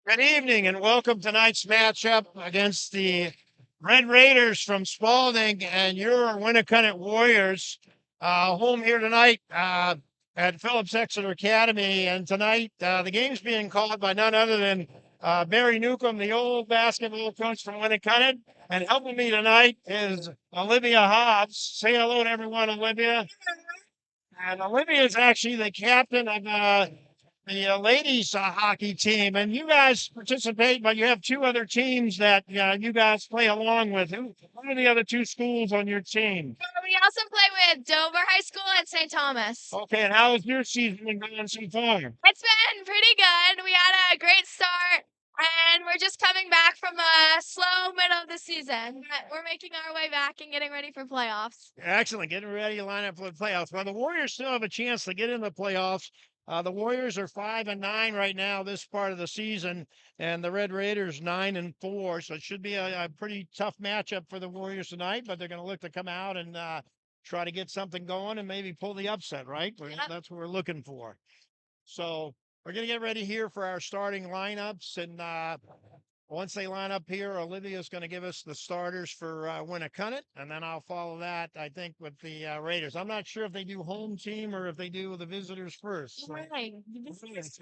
Good evening and welcome to tonight's matchup against the Red Raiders from Spaulding and your Winnacunnet Warriors. Home here tonight at Phillips Exeter Academy. And tonight the game's being called by none other than Barry Newcomb, the old basketball coach from Winnacunnet. And helping me tonight is Olivia Hobbs. Say hello to everyone, Olivia. And Olivia is actually the captain of the ladies hockey team, and you guys participate, but you have two other teams that you guys play along with. Who are the other two schools on your team? We also play with Dover High School and St. Thomas. Okay, and how has your season been going so far? It's been pretty good. We had a great start, and we're just coming back from a slow middle of the season. But we're making our way back and getting ready for playoffs. Excellent, getting ready to line up for the playoffs. Well, the Warriors still have a chance to get in the playoffs. The Warriors are 5-9 right now, this part of the season, and the Red Raiders 9-4. So it should be a pretty tough matchup for the Warriors tonight. But they're going to look to come out and try to get something going and maybe pull the upset. Right? Yep. That's what we're looking for. So we're going to get ready here for our starting lineups, and once they line up here, Olivia's going to give us the starters for Winnacunnet, and then I'll follow that, I think, with the Raiders. I'm not sure if they do home team or if they do the visitors first. So, Right.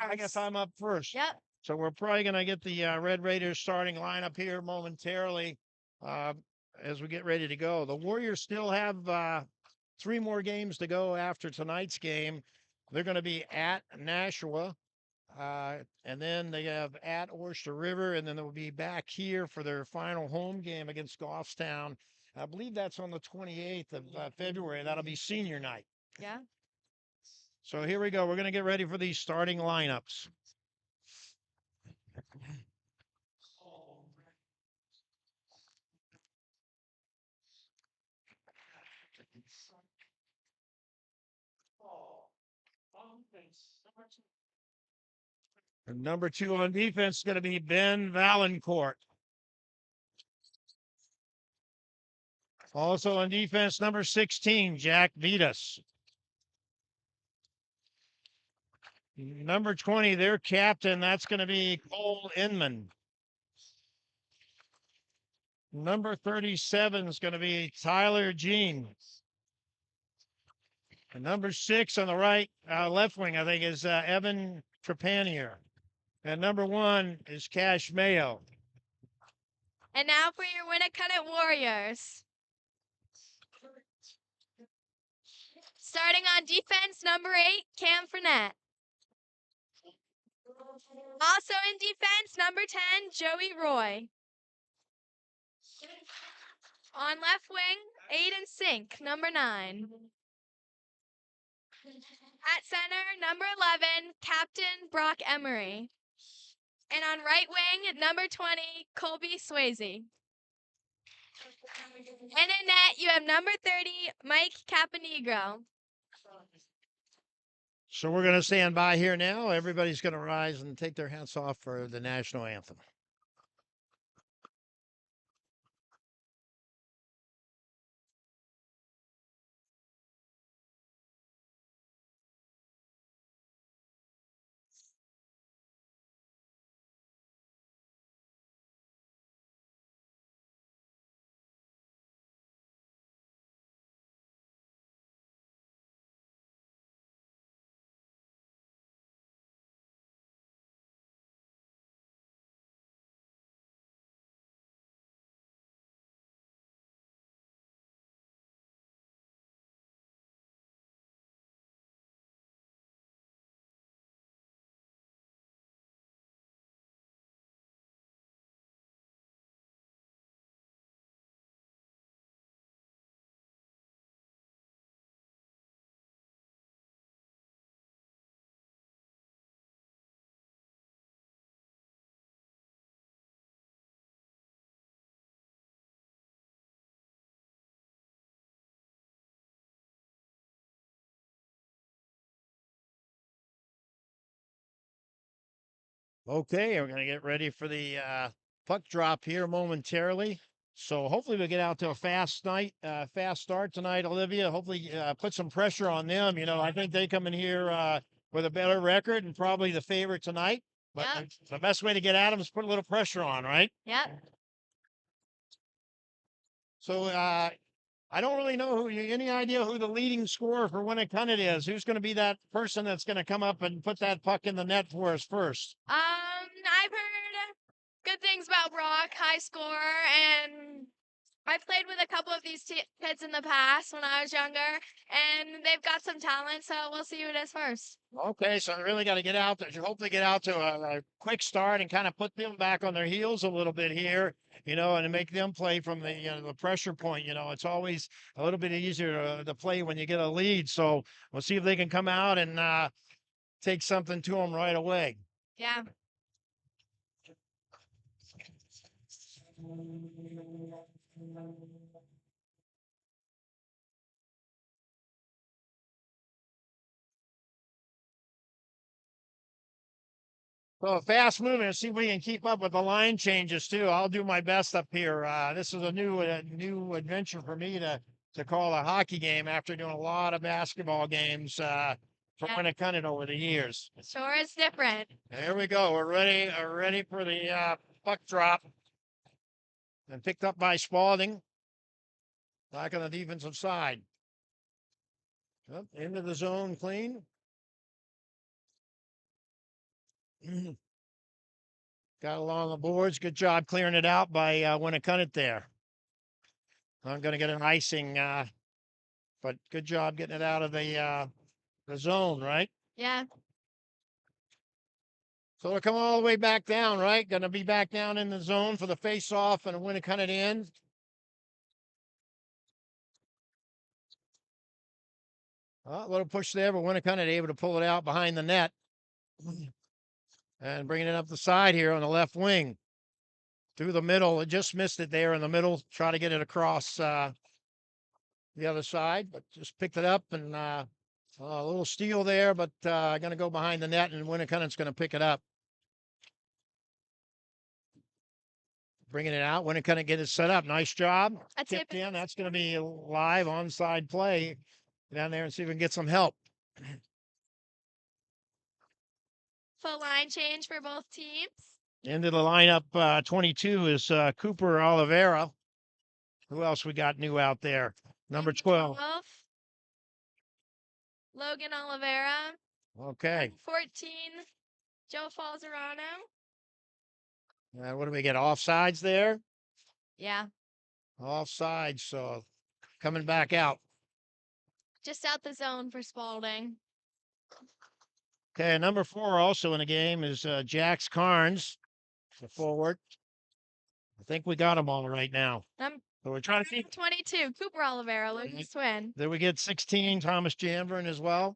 I guess I'm up first. Yep. So we're probably going to get the Red Raiders starting lineup here momentarily as we get ready to go. The Warriors still have 3 more games to go after tonight's game. They're going to be at Nashua. And then they have at Oyster River, and then they'll be back here for their final home game against Goffstown. I believe that's on the 28th of February. That'll be senior night. Yeah. So here we go. We're going to get ready for these starting lineups. And number 2 on defense is going to be Ben Valancourt. Also on defense, number 16, Jack Vitas. Number 20, their captain, that's going to be Cole Inman. Number 37 is going to be Tyler Jean. And number 6 on the right, left wing, I think, is Evan Trepanier. And number 1 is Cash Mayo. And now for your Winnacunnet Warriors. Starting on defense, number 8, Cam Fournette. Also in defense, number 10, Joey Roy. On left wing, Aiden Sink, number 9. At center, number 11, Captain Brock Emery. And on right wing, number 20, Colby Swayze. And in net, you have number 30, Mike Caponegro. So we're going to stand by here now. Everybody's going to rise and take their hats off for the national anthem. Okay, we're going to get ready for the puck drop here momentarily. So hopefully we get out to a fast night, fast start tonight, Olivia. Hopefully put some pressure on them. I think they come in here with a better record and probably the favorite tonight. But Yep. the best way to get at them is put a little pressure on, right? Yep. So I don't really know any idea who the leading scorer for Winnacunnet is. Who's going to be that person that's going to come up and put that puck in the net for us first? I've heard good things about Brock, high scorer, and I played with a couple of these kids in the past when I was younger, and they've got some talent, so we'll see who it is first. Okay, so I really got to get out there. Hopefully, get out to a quick start and kind of put them back on their heels a little bit here, and make them play from the pressure point. It's always a little bit easier to play when you get a lead. So we'll see if they can come out and take something to them right away. Yeah. So fast moving. See if we can keep up with the line changes too. I'll do my best up here. This is a new adventure for me to call a hockey game after doing a lot of basketball games for Winnacunnet over the years. Sure is different. Here we go. We're ready for the puck drop. And picked up by Spaulding. Back on the defensive side. Up into the zone clean. Got along the boards. Good job clearing it out by Winnacunnet there. I'm going to get an icing, but good job getting it out of the zone, right? Yeah. So we'll come all the way back down, right? Going to be back down in the zone for the face-off and Winnacunnet in. A little push there, but Winnacunnet able to pull it out behind the net. And bringing it up the side here on the left wing. Through the middle. It just missed it there in the middle. Try to get it across the other side, but just picked it up and a little steal there, but going to go behind the net and Winnacunnet's going to pick it up. Bringing it out. Winnacunnet get it set up. Nice job. Tipped in. That's going to be live onside play. Get down there and see if we can get some help. Full line change for both teams. Into the lineup, 22 is Cooper Oliveira. Who else we got new out there? Number 12. Logan Oliveira. Okay. 14, Joe Falzerano. What do we get? Offsides there? Yeah. Offsides, so coming back out. Just out the zone for Spaulding. Okay, number 4 also in the game is Jax Carnes, the forward. I think we got them all right now. So we're trying to see. 22, Cooper Oliveira, Logan's twin. Did we get 16, Thomas Janvern as well?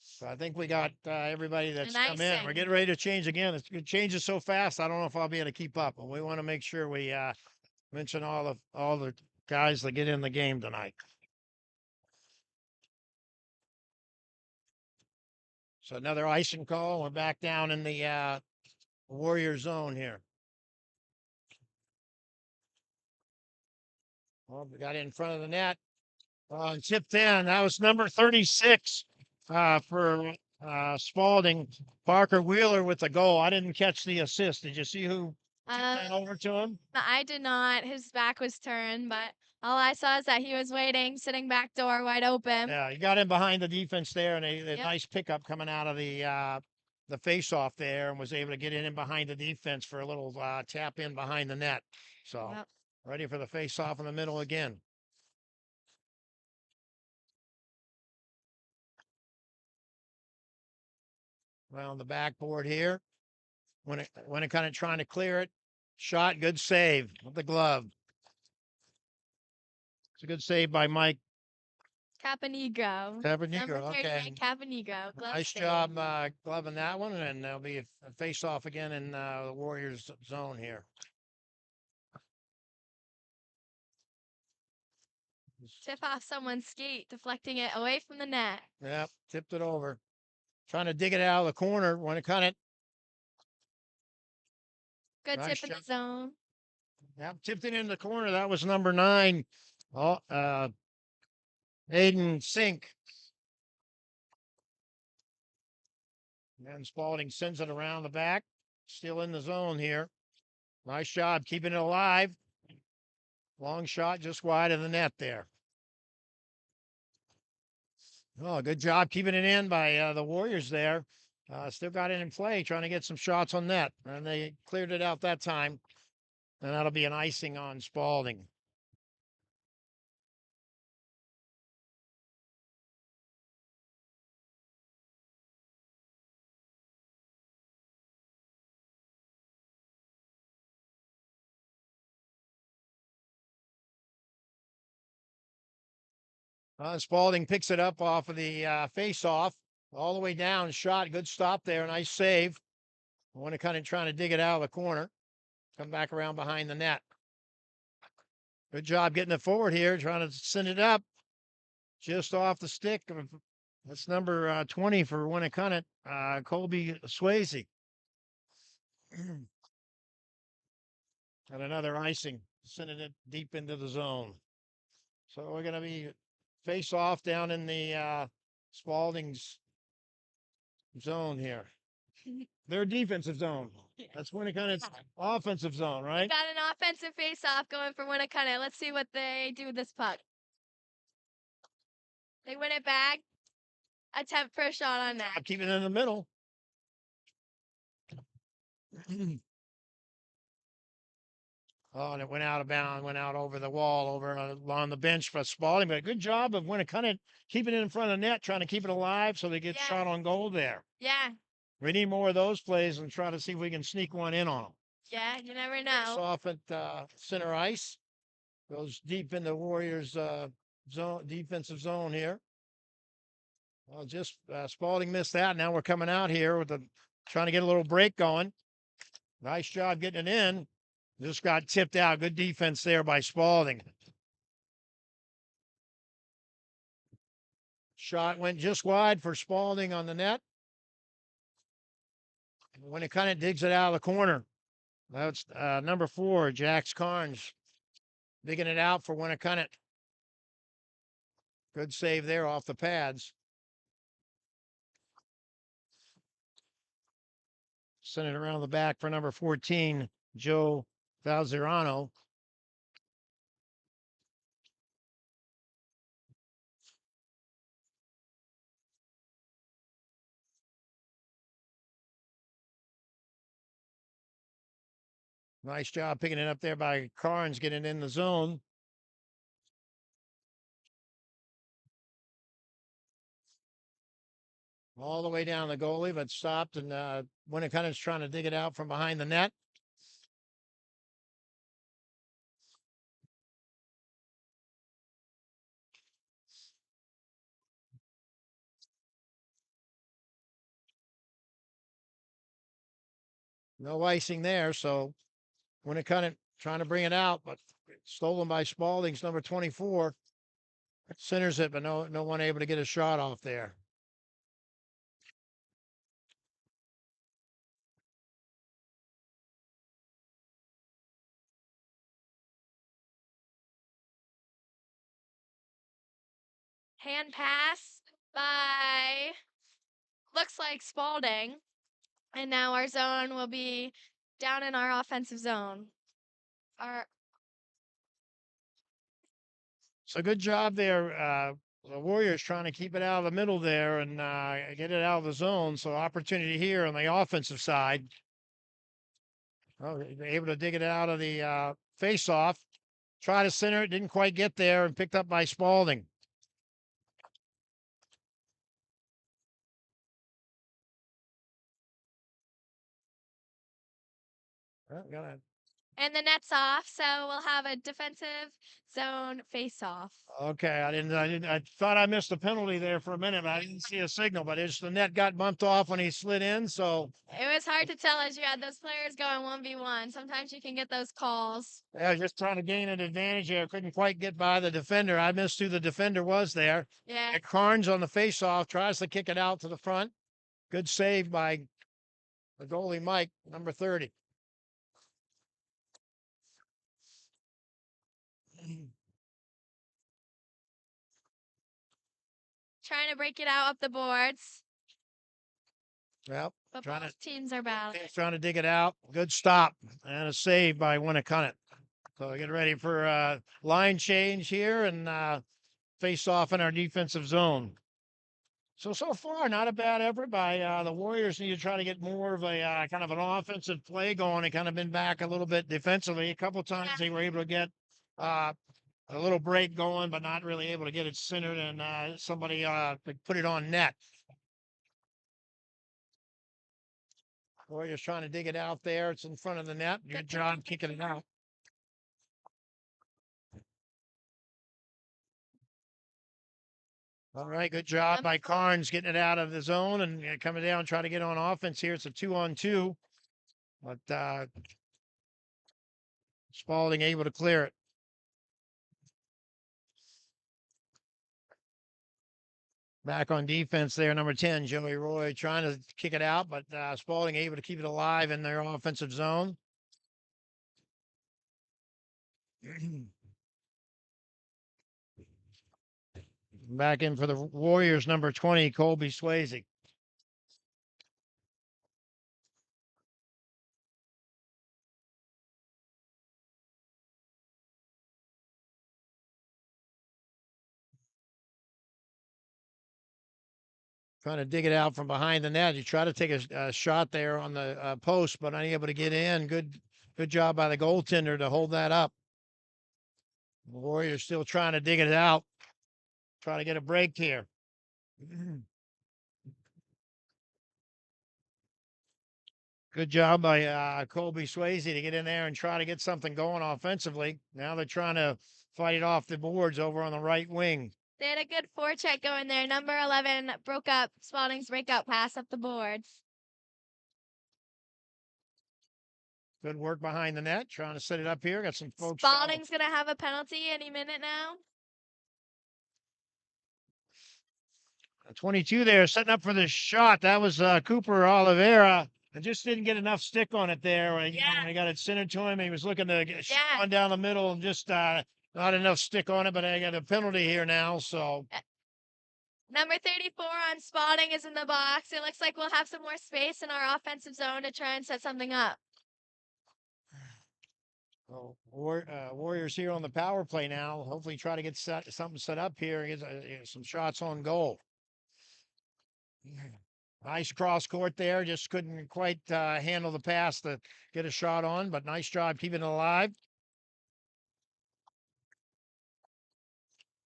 So I think we got everybody that's come in. We're getting ready to change again. It changes so fast, I don't know if I'll be able to keep up. But we want to make sure we mention all the guys that get in the game tonight. So another icing call. We're back down in the Warrior zone here. Well, we got it in front of the net. Tipped in. That was number 36 for Spaulding. Parker Wheeler with the goal. I didn't catch the assist. Did you see who tipped that over to him? I did not. His back was turned, but all I saw is that he was waiting, sitting back door wide open. Yeah, he got in behind the defense there, and a nice pickup coming out of the face-off there, and was able to get in behind the defense for a little tap in behind the net. So ready for the face-off in the middle again. Well, on the backboard here. When it kind of trying to clear it. Shot, good save with the glove. It's a good save by Mike Caponigo. Okay. Caponigo. Nice job gloving that one, and there'll be a face-off again in the Warriors zone here. Tip off someone's skate, deflecting it away from the net. Yep, tipped it over. Trying to dig it out of the corner. Winnacunnet. Good tip in the zone. Yeah, tipped it in the corner. That was number 9. Oh, Aiden Sink. And Spaulding sends it around the back. Still in the zone here. Nice job keeping it alive. Long shot just wide of the net there. Oh, good job keeping it in by the Warriors there. Still got it in play, trying to get some shots on net. And they cleared it out that time. And that'll be an icing on Spaulding. Spaulding picks it up off of the face-off. All the way down, shot. Good stop there. Nice save. Winnacunnet trying to dig it out of the corner. Come back around behind the net. Good job getting it forward here, trying to send it up. Just off the stick. That's number 20 for Winnacunnet, Colby Swayze. And another icing, sending it deep into the zone. So we're going to be face off down in the Spaulding's zone here. Their defensive zone. That's Winnacunnet's offensive zone, right? Got an offensive face-off going for Winnacunnet. Let's see what they do with this puck. They win it back. Attempt for a shot on net. Keep it in the middle. Oh, and it went out of bounds, went out over the wall, over on the bench for Spaulding. But a good job of Winnacunnet keeping it in front of the net, trying to keep it alive so they get shot on goal there. Yeah. We need more of those plays and try to see if we can sneak one in on them. Yeah, you never know. Off at center ice. Goes deep in the Warriors' zone, defensive zone here. Well, just Spaulding missed that. Now we're coming out here with trying to get a little break going. Nice job getting it in. Just got tipped out. Good defense there by Spaulding. Shot went just wide for Spaulding on the net. When it kind of digs it out of the corner. That's number 4, Jax Carnes, digging it out for Winnacunnet. Good save there off the pads. Send it around the back for number 14, Joe Valzerano. Nice job picking it up there by Carnes, getting in the zone. All the way down the goalie, but stopped, and Winnacunnet's trying to dig it out from behind the net. No icing there, so Winnacunnet trying to bring it out, but stolen by Spaulding's number 24. Centers it, but no one able to get a shot off there. Hand pass by, looks like Spaulding. And now our zone will be down in our offensive zone. So good job there. The Warriors trying to keep it out of the middle there and get it out of the zone. So opportunity here on the offensive side. Oh, able to dig it out of the face-off. Try to center it, didn't quite get there, and picked up by Spaulding. And the net's off, so we'll have a defensive zone face-off. Okay, I thought I missed a penalty there for a minute, but I didn't see a signal, but the net got bumped off when he slid in, so. It was hard to tell as you had those players going 1v1. Sometimes you can get those calls. Yeah, just trying to gain an advantage here. Couldn't quite get by the defender. I missed who the defender was there. Yeah. Carnes on the face-off, tries to kick it out to the front. Good save by the goalie, Mike, number 30. trying to break it out up the boards. Yep. But Trying both teams are battling. Trying to dig it out. Good stop and a save by Winnacunnet. So get ready for line change here and face off in our defensive zone. So far, not a bad effort by the Warriors. Need to try to get more of a kind of an offensive play going. They kind of been back a little bit defensively. A couple times they were able to get a little break going, but not really able to get it centered and somebody put it on net. Warriors trying to dig it out there. It's in front of the net. Good job kicking it out. All right, good job by Carnes getting it out of the zone and coming down, trying to get on offense here. It's a 2-on-2, but Spaulding able to clear it. Back on defense there, number 10, Joey Roy trying to kick it out, but Spaulding able to keep it alive in their offensive zone. Back in for the Warriors, number 20, Colby Swayze. Trying to dig it out from behind the net. You try to take a shot there on the post, but unable to get in. Good job by the goaltender to hold that up. The Warriors still trying to dig it out. Trying to get a break here. Good job by Colby Swayze to get in there and try to get something going offensively. Now they're trying to fight it off the boards over on the right wing. They had a good forecheck going there. Number 11 broke up Spaulding's breakout pass up the boards. Good work behind the net. Trying to set it up here. Got some folks. Spaulding's going to have a penalty any minute now. 22 there, setting up for the shot. That was Cooper Oliveira. And just didn't get enough stick on it there. He got it centered to him. He was looking to get one down the middle and just not enough stick on it. But I got a penalty here now. So number 34 on Spaulding is in the box. It looks like we'll have some more space in our offensive zone to try and set something up. Well, Warriors here on the power play now. Hopefully try to get something set up here and get some shots on goal. Nice cross court there. Just couldn't quite handle the pass to get a shot on, but nice job keeping it alive.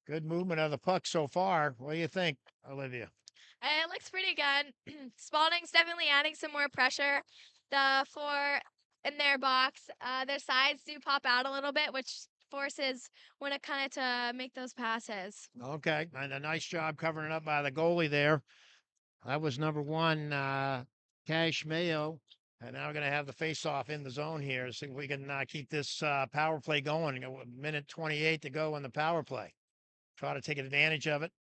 Good movement of the puck so far. What do you think, Olivia? It looks pretty good. Spaulding's definitely adding some more pressure. The four in their box, their sides do pop out a little bit, which forces Winnacunnet to make those passes. Okay, and a nice job covering it up by the goalie there. That was number 1, Cash Mayo. And now we're going to have the face-off in the zone here. See if we can keep this power play going. A minute 28 to go in the power play. Try to take advantage of it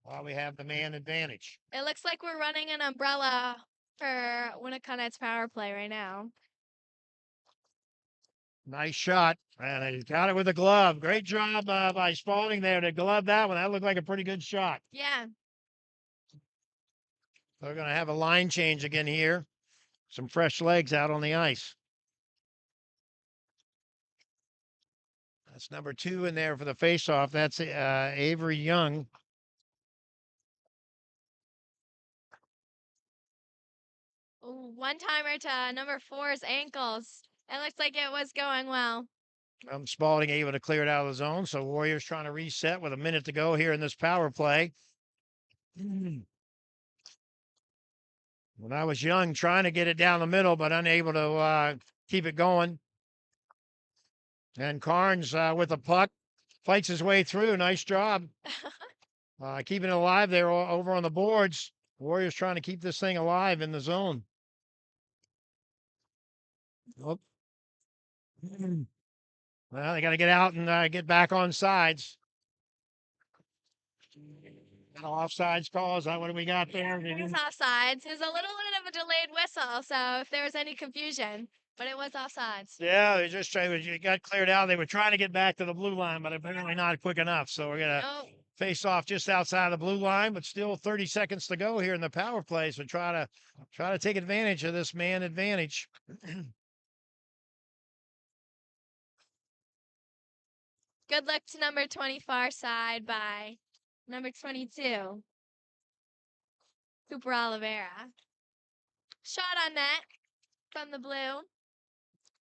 while we have the man advantage. It looks like we're running an umbrella for Winnacunnet's power play right now. Nice shot. And he got it with a glove. Great job by Spaulding there to glove that one. That looked like a pretty good shot. Yeah. We're going to have a line change again here. Some fresh legs out on the ice. That's number 2 in there for the faceoff. That's Avery Young. One-timer to number 4's ankles. It looks like it was going well. Spaulding able to clear it out of the zone. So Warriors trying to reset with a minute to go here in this power play. When I was young, trying to get it down the middle, but unable to keep it going. And Carnes with the puck fights his way through. Nice job. Keeping it alive there over on the boards. Warriors trying to keep this thing alive in the zone. Oh. Well, they got to get out and get back on sides. Offsides calls. What do we got there? It was offsides. It was a little bit of a delayed whistle, so if there was any confusion, but it was offsides. Yeah, they just got cleared out. They were trying to get back to the blue line, but apparently not quick enough. So we're gonna Face off just outside the blue line, but still 30 seconds to go here in the power play. So try to take advantage of this man advantage. Good luck to number 20 far side by number 22, Cooper Oliveira. Shot on net from the blue.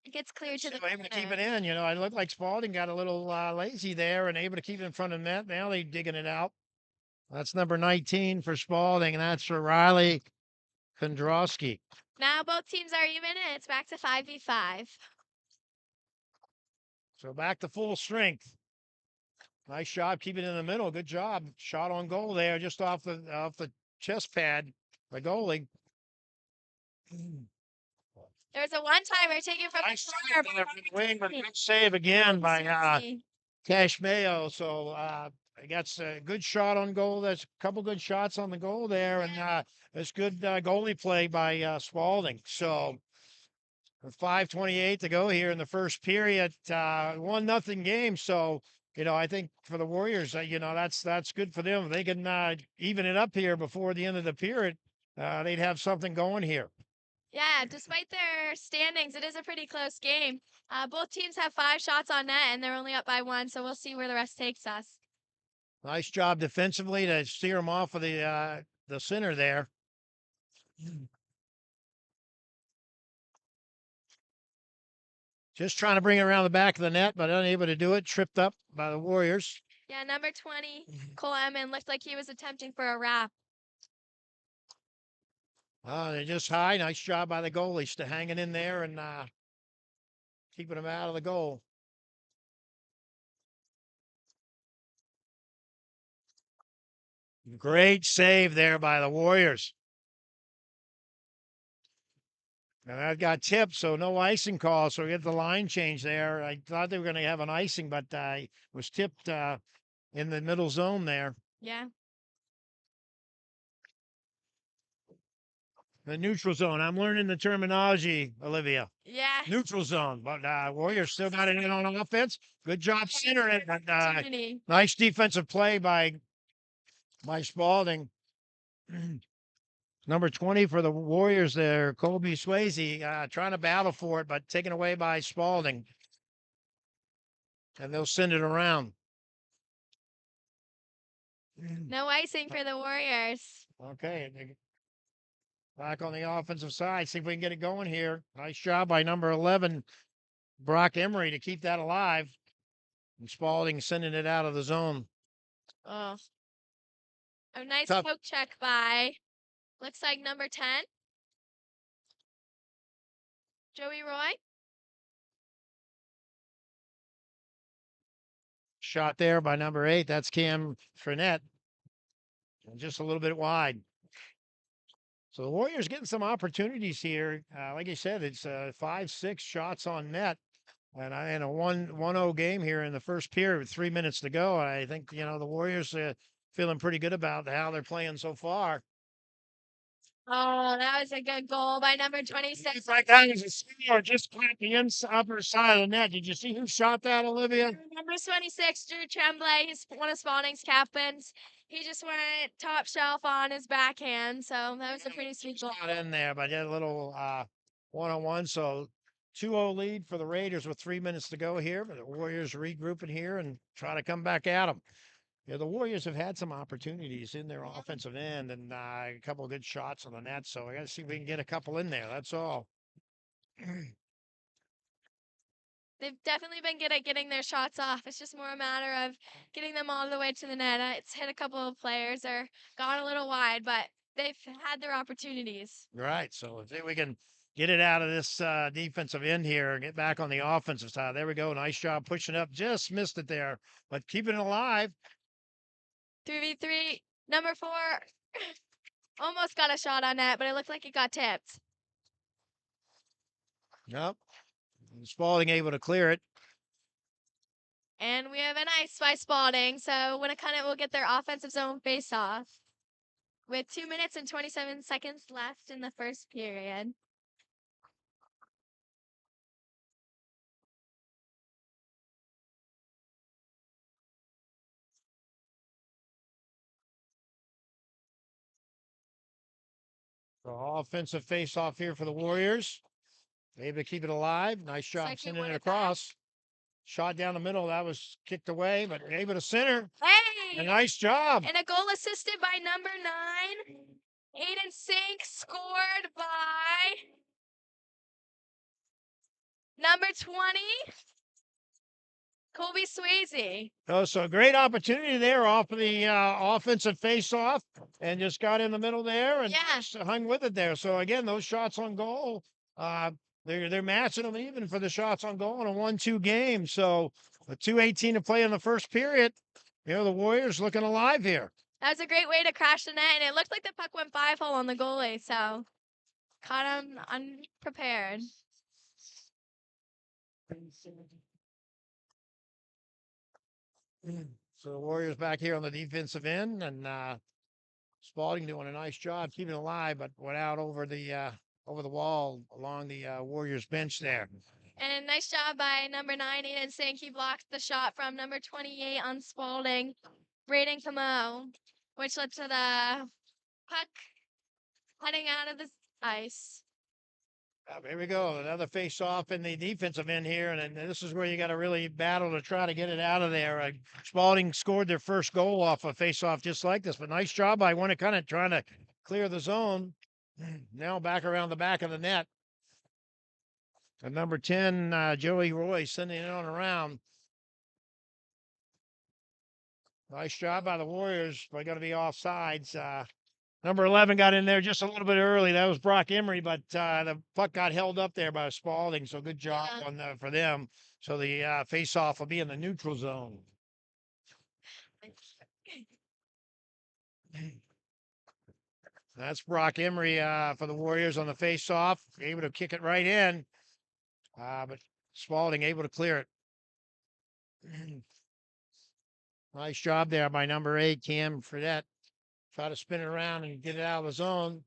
It gets clear to Still the able to keep corner. it in. You know, I looked like Spaulding got a little lazy there and able to keep it in front of the net. Now they're digging it out. That's number 19 for Spaulding, and that's for Riley Kondrowski. Now both teams are even, and it's back to 5v5. So back to full strength. Nice job keeping it in the middle. Good job. Shot on goal there, just off the chest pad, the goalie. There's a one-timer taken from Nice the save corner. there from the wing, but good save again by Cash Mayo. So I got a good shot on goal. There's a couple good shots on the goal there, and it's good goalie play by Spaulding. So with 5:28 to go here in the first period, 1-0 game. So you know, I think for the Warriors, you know, that's good for them. If they can even it up here before the end of the period, they'd have something going here. Yeah, despite their standings, it is a pretty close game. Both teams have 5 shots on net, and they're only up by 1, so we'll see where the rest takes us. Nice job defensively to steer them off of the center there. Just trying to bring it around the back of the net, but unable to do it. Tripped up by the Warriors. Yeah, number 20, Cole Emmon, looked like he was attempting for a wrap. They're just high. Nice job by the goalies to hanging in there and keeping them out of the goal. Great save there by the Warriors. And that got tipped, so no icing call. So we get the line change there. I thought they were going to have an icing, but it was tipped in the middle zone there. Yeah. The neutral zone. I'm learning the terminology, Olivia. Yeah. Neutral zone, but Warriors still got it in on offense. Good job centering it, but Opportunity. nice defensive play by Spaulding. Number 20 for the Warriors there, Colby Swayze, trying to battle for it, but taken away by Spaulding. And they'll send it around. No icing for the Warriors. Okay. Back on the offensive side. See if we can get it going here. Nice job by number 11, Brock Emery, to keep that alive. And Spaulding sending it out of the zone. Oh. A nice Tough. poke check by, looks like number 10, Joey Roy. Shot there by number 8. That's Cam Frenette. And just a little bit wide. So the Warriors getting some opportunities here. Like I said, it's 5-6 shots on net. And in a 1-0 game here in the first period with 3 minutes to go. I think, you know, the Warriors feeling pretty good about how they're playing so far. Oh, that was a good goal by number 26. It's like that was a score just caught the upper side of the net. Did you see who shot that, Olivia? Number 26, Drew Tremblay. He's one of Spaulding's captains. He just went top shelf on his backhand, so that was a pretty sweet goal. Not in there, but had a little one-on-one. So 2-0 lead for the Raiders with 3 minutes to go here. But the Warriors regrouping here and try to come back at them. Yeah, the Warriors have had some opportunities in their offensive end and a couple of good shots on the net. So I got to see if we can get a couple in there. That's all. They've definitely been good at getting their shots off. It's just more a matter of getting them all the way to the net. It's hit a couple of players or gone a little wide, but they've had their opportunities. Right. So if we can get it out of this defensive end here and get back on the offensive side. There we go. Nice job pushing up. Just missed it there, but keeping it alive. 3v3, number 4 almost got a shot on net, but it looked like it got tipped. Nope. Spaulding able to clear it. And we have an ice by Spaulding, so Winnacunnet will get their offensive zone face-off with 2 minutes and 27 seconds left in the first period. So offensive face-off here for the Warriors. Able to keep it alive. Nice job like we sending won it it back. across. Shot down the middle. That was kicked away, but able to center. Hey! A nice job. And a goal assisted by number 9. Aiden Sink scored by number 20, Colby Swayze. Oh, so a great opportunity there off of the offensive face-off, and just got in the middle there and Yeah. just hung with it there. So again, those shots on goal, they're matching them even for the shots on goal in a 1-2 game. So a 2:18 to play in the first period. You know, the Warriors looking alive here. That was a great way to crash the net, and it looked like the puck went 5-hole on the goalie, so caught him unprepared. So the Warriors back here on the defensive end, and Spaulding doing a nice job keeping it alive, but went out over the wall along the Warriors bench there. And nice job by number 9, Aiden Sink. He blocked the shot from number 28 on Spaulding, Braden Camo, which led to the puck heading out of the ice. Here we go. Another face-off in the defensive end here, and this is where you got to really battle to try to get it out of there. Spaulding scored their first goal off a face-off just like this, but nice job by Winnacunnet trying to clear the zone. Now back around the back of the net. And number 10, Joey Roy sending it on around. Nice job by the Warriors. We're going to be offsides. Number 11 got in there just a little bit early. That was Brock Emery, but the puck got held up there by Spaulding. So good job for them. So the face-off will be in the neutral zone. That's Brock Emery for the Warriors on the face-off. Able to kick it right in, but Spaulding able to clear it. Nice job there by number 8, Cam Fredette. Try to spin it around and get it out of the zone.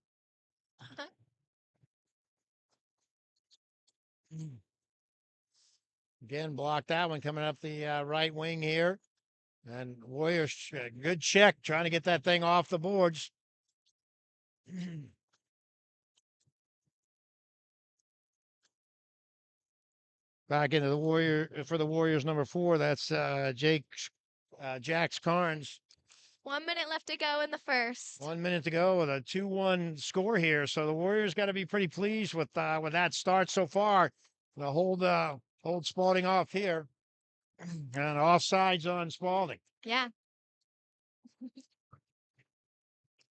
Again, block that one coming up the right wing here. And Warriors, good check, trying to get that thing off the boards. Back into the Warriors, number 4. That's Jax Carnes. 1 minute left to go in the first. 1 minute to go with a 2-1 score here. So the Warriors got to be pretty pleased with that start so far. They'll hold Spaulding off here. And offsides on Spaulding. Yeah.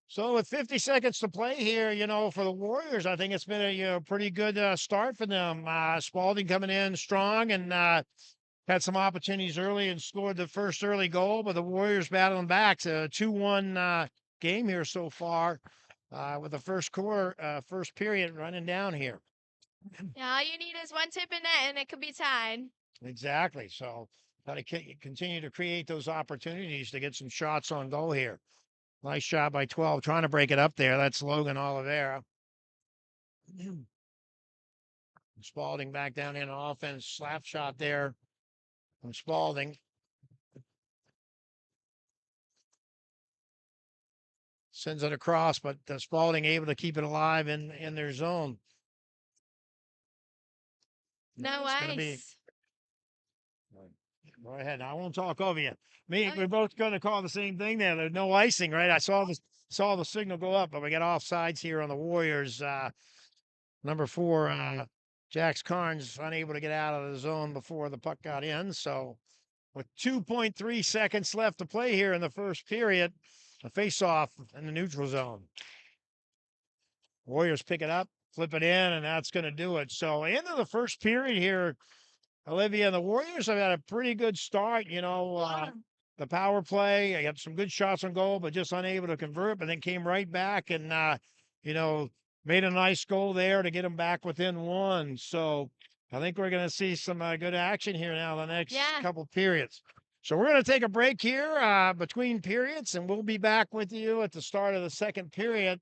So with 50 seconds to play here, you know, for the Warriors, I think it's been a pretty good start for them. Spaulding coming in strong and had some opportunities early and scored the first early goal, but the Warriors battling back. It's a 2-1 game here so far with the first period running down here. Yeah, all you need is one tip in net and it could be tied. Exactly. So got to continue to create those opportunities to get some shots on goal here. Nice shot by 12, trying to break it up there. That's Logan Oliveira. Spaulding back down in offense. Slap shot there from Spaulding. Sends it across, but Spaulding able to keep it alive in their zone. No ice. Go ahead. I won't talk over you. We're both going to call the same thing there. There's no icing, right? I saw the signal go up, but we got offsides here on the Warriors. Number 4, Jax Carnes unable to get out of the zone before the puck got in. So with 2.3 seconds left to play here in the first period, a face-off in the neutral zone. Warriors pick it up, flip it in, and that's going to do it. So end of the first period here, Olivia, the Warriors have had a pretty good start. You know, the power play, I got some good shots on goal, but just unable to convert, but then came right back and, you know, made a nice goal there to get them back within 1. So I think we're going to see some good action here now the next couple periods. So we're going to take a break here between periods, and we'll be back with you at the start of the second period.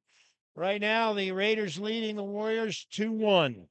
Right now, the Raiders leading the Warriors 2-1.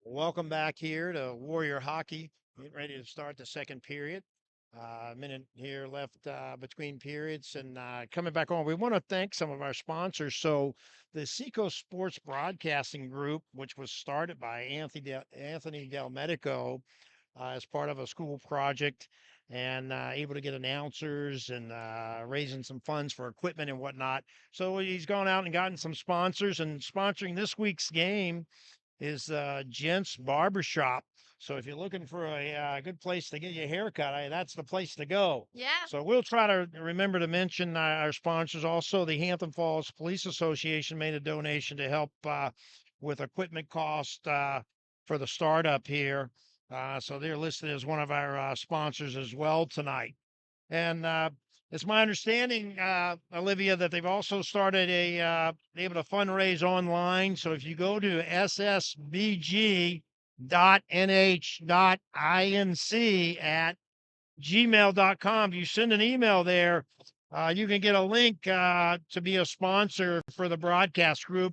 Welcome back here to Warrior Hockey. Getting ready to start the second period. A minute here left between periods and coming back on. We want to thank some of our sponsors. So, the Seco Sports Broadcasting Group, which was started by Anthony Del Medico as part of a school project and able to get announcers and raising some funds for equipment and whatnot. So, he's gone out and gotten some sponsors and sponsoring this week's game is Gent's Barbershop. So if you're looking for a good place to get your haircut, that's the place to go. Yeah. So we'll try to remember to mention our sponsors. Also, the Hampton Falls Police Association made a donation to help with equipment cost for the startup here. So they're listed as one of our sponsors as well tonight. And it's my understanding, Olivia, that they've also started able to fundraise online. So if you go to ssbg.nh.inc at gmail.com, you send an email there, you can get a link to be a sponsor for the broadcast group.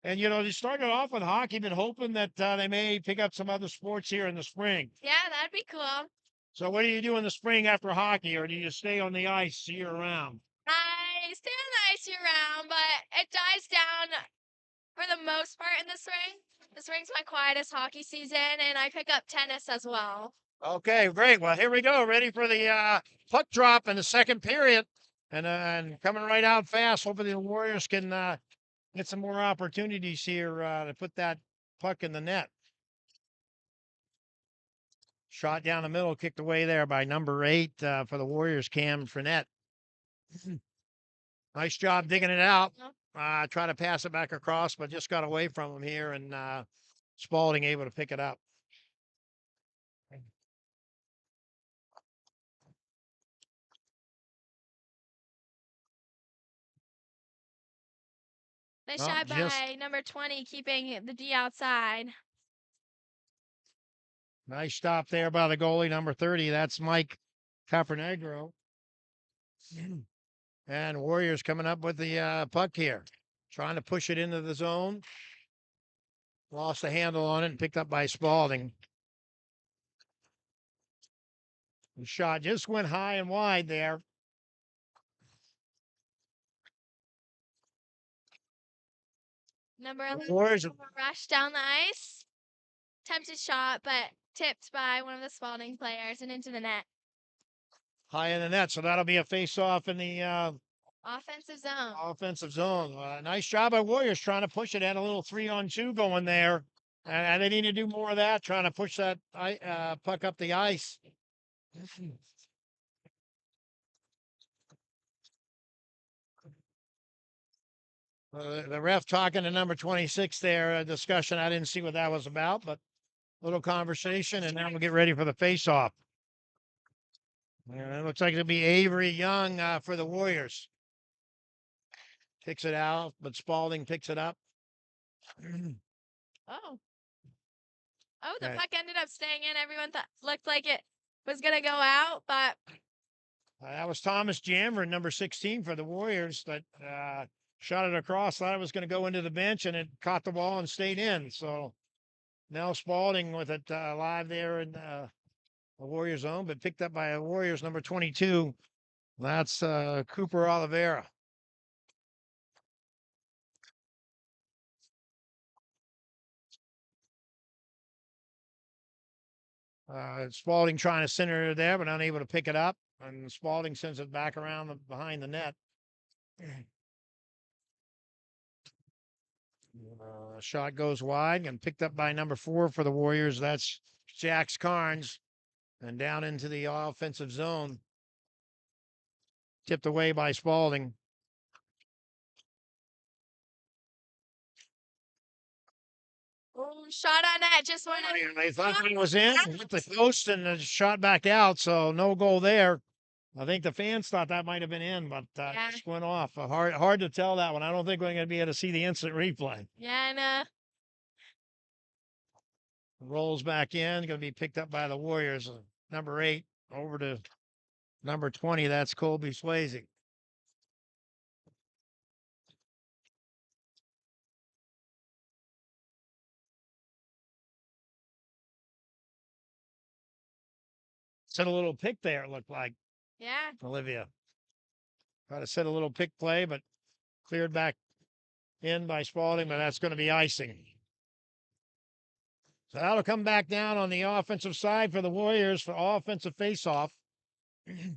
And, they started off with hockey, been hoping that they may pick up some other sports here in the spring. Yeah, that'd be cool. So what do you do in the spring after hockey, or do you stay on the ice year round? I stay on the ice year round, but it dies down for the most part in the spring. The spring's my quietest hockey season, and I pick up tennis as well. Okay, great. Well, here we go. Ready for the puck drop in the second period, and coming right out fast. Hopefully the Warriors can get some more opportunities here to put that puck in the net. Shot down the middle, kicked away there by number 8 for the Warriors, Cam Fournette. Nice job digging it out. Try to pass it back across, but just got away from him here, and Spaulding able to pick it up. Nice shot by number 20, keeping the D outside. Nice stop there by the goalie, number 30. That's Mike Capernegro. And Warriors coming up with the puck here. Trying to push it into the zone. Lost the handle on it and picked up by Spaulding. The shot just went high and wide there. Number 11 Warriors rushed down the ice. Tempted shot, but tipped by one of the Spaulding players and into the net. high in the net, so that'll be a face-off in the Offensive zone. offensive zone. Nice job by Warriors trying to push it. Had a little 3-on-2 going there. And they need to do more of that, trying to push that puck up the ice. The ref talking to number 26 there, a discussion. I didn't see what that was about, but a little conversation, and now we'll get ready for the face-off. It looks like it'll be Avery Young for the Warriors. Kicks it out, but Spaulding picks it up. Oh. Oh, the puck ended up staying in. Everyone looked like it was going to go out, but that was Thomas Jammer, number 16 for the Warriors, that shot it across. Thought it was going to go into the bench, and it caught the ball and stayed in. So now Spaulding with it live there in the Warriors zone, but picked up by a Warriors number 22. That's Cooper Oliveira. Spaulding trying to center it there, but unable to pick it up. And Spaulding sends it back around behind the net. Shot goes wide and picked up by number 4 for the Warriors. That's Jax Carnes. And down into the offensive zone. Tipped away by Spaulding. shot on net. Just went in. They thought it was in, hit the post, and shot back out. So no goal there. I think the fans thought that might have been in, but it just went off. Hard to tell that one. I don't think we're going to be able to see the instant replay. Yeah, no. Rolls back in, going to be picked up by the Warriors. Number 8 over to number 20. That's Colby Swayze. Set a little pick there, it looked like, Yeah. Olivia. Tried to set a little pick play, but cleared back in by Spaulding, but that's going to be icing. So that'll come back down on the offensive side for the Warriors for offensive faceoff. The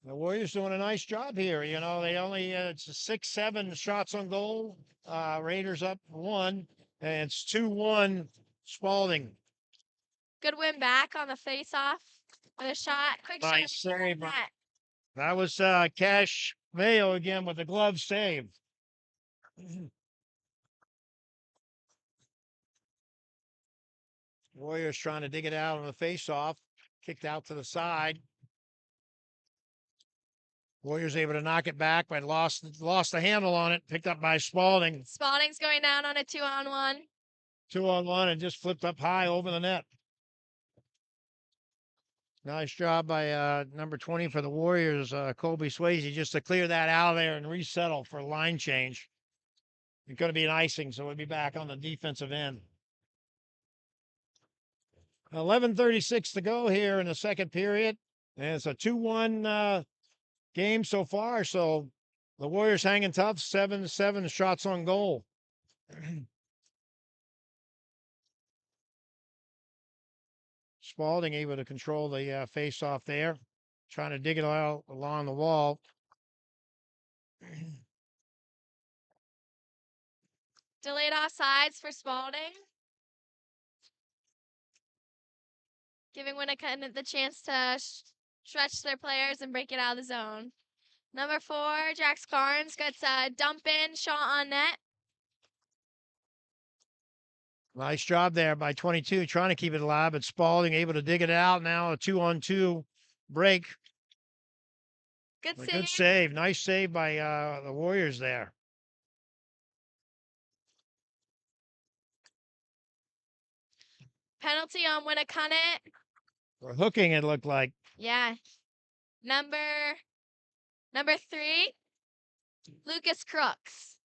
Warriors doing a nice job here. You know, they only, it's 6-7 shots on goal. Raiders up 1, and it's 2-1 Spaulding. Good win back on the face-off with a shot. Quick Nice shot. save. Net. That was Cash Mayo again with the glove save. Warriors trying to dig it out on the face-off. Kicked out to the side. Warriors able to knock it back, but lost the handle on it. Picked up by Spaulding. Spaulding's going down on a 2-on-1. 2-on-1 and just flipped up high over the net. Nice job by number 20 for the Warriors, Colby Swayze, just to clear that out of there and resettle for a line change. It's going to be an icing, so we'll be back on the defensive end. 11:36 to go here in the second period. And it's a 2-1 game so far. So the Warriors hanging tough, 7-7 shots on goal. Spaulding able to control the face-off there, trying to dig it out along the wall. Delayed offsides for Spaulding. Giving Winnacunnet the chance to stretch their players and break it out of the zone. Number 4, Jax Carnes gets a dump in, shot on net. Nice job there by 22, trying to keep it alive, but Spaulding able to dig it out. Now a 2-on-2 break. Good A save. good save. Nice save by the Warriors there. Penalty on Winnacunnet. For hooking, it looked like. Yeah. Number 3, Lucas Crooks.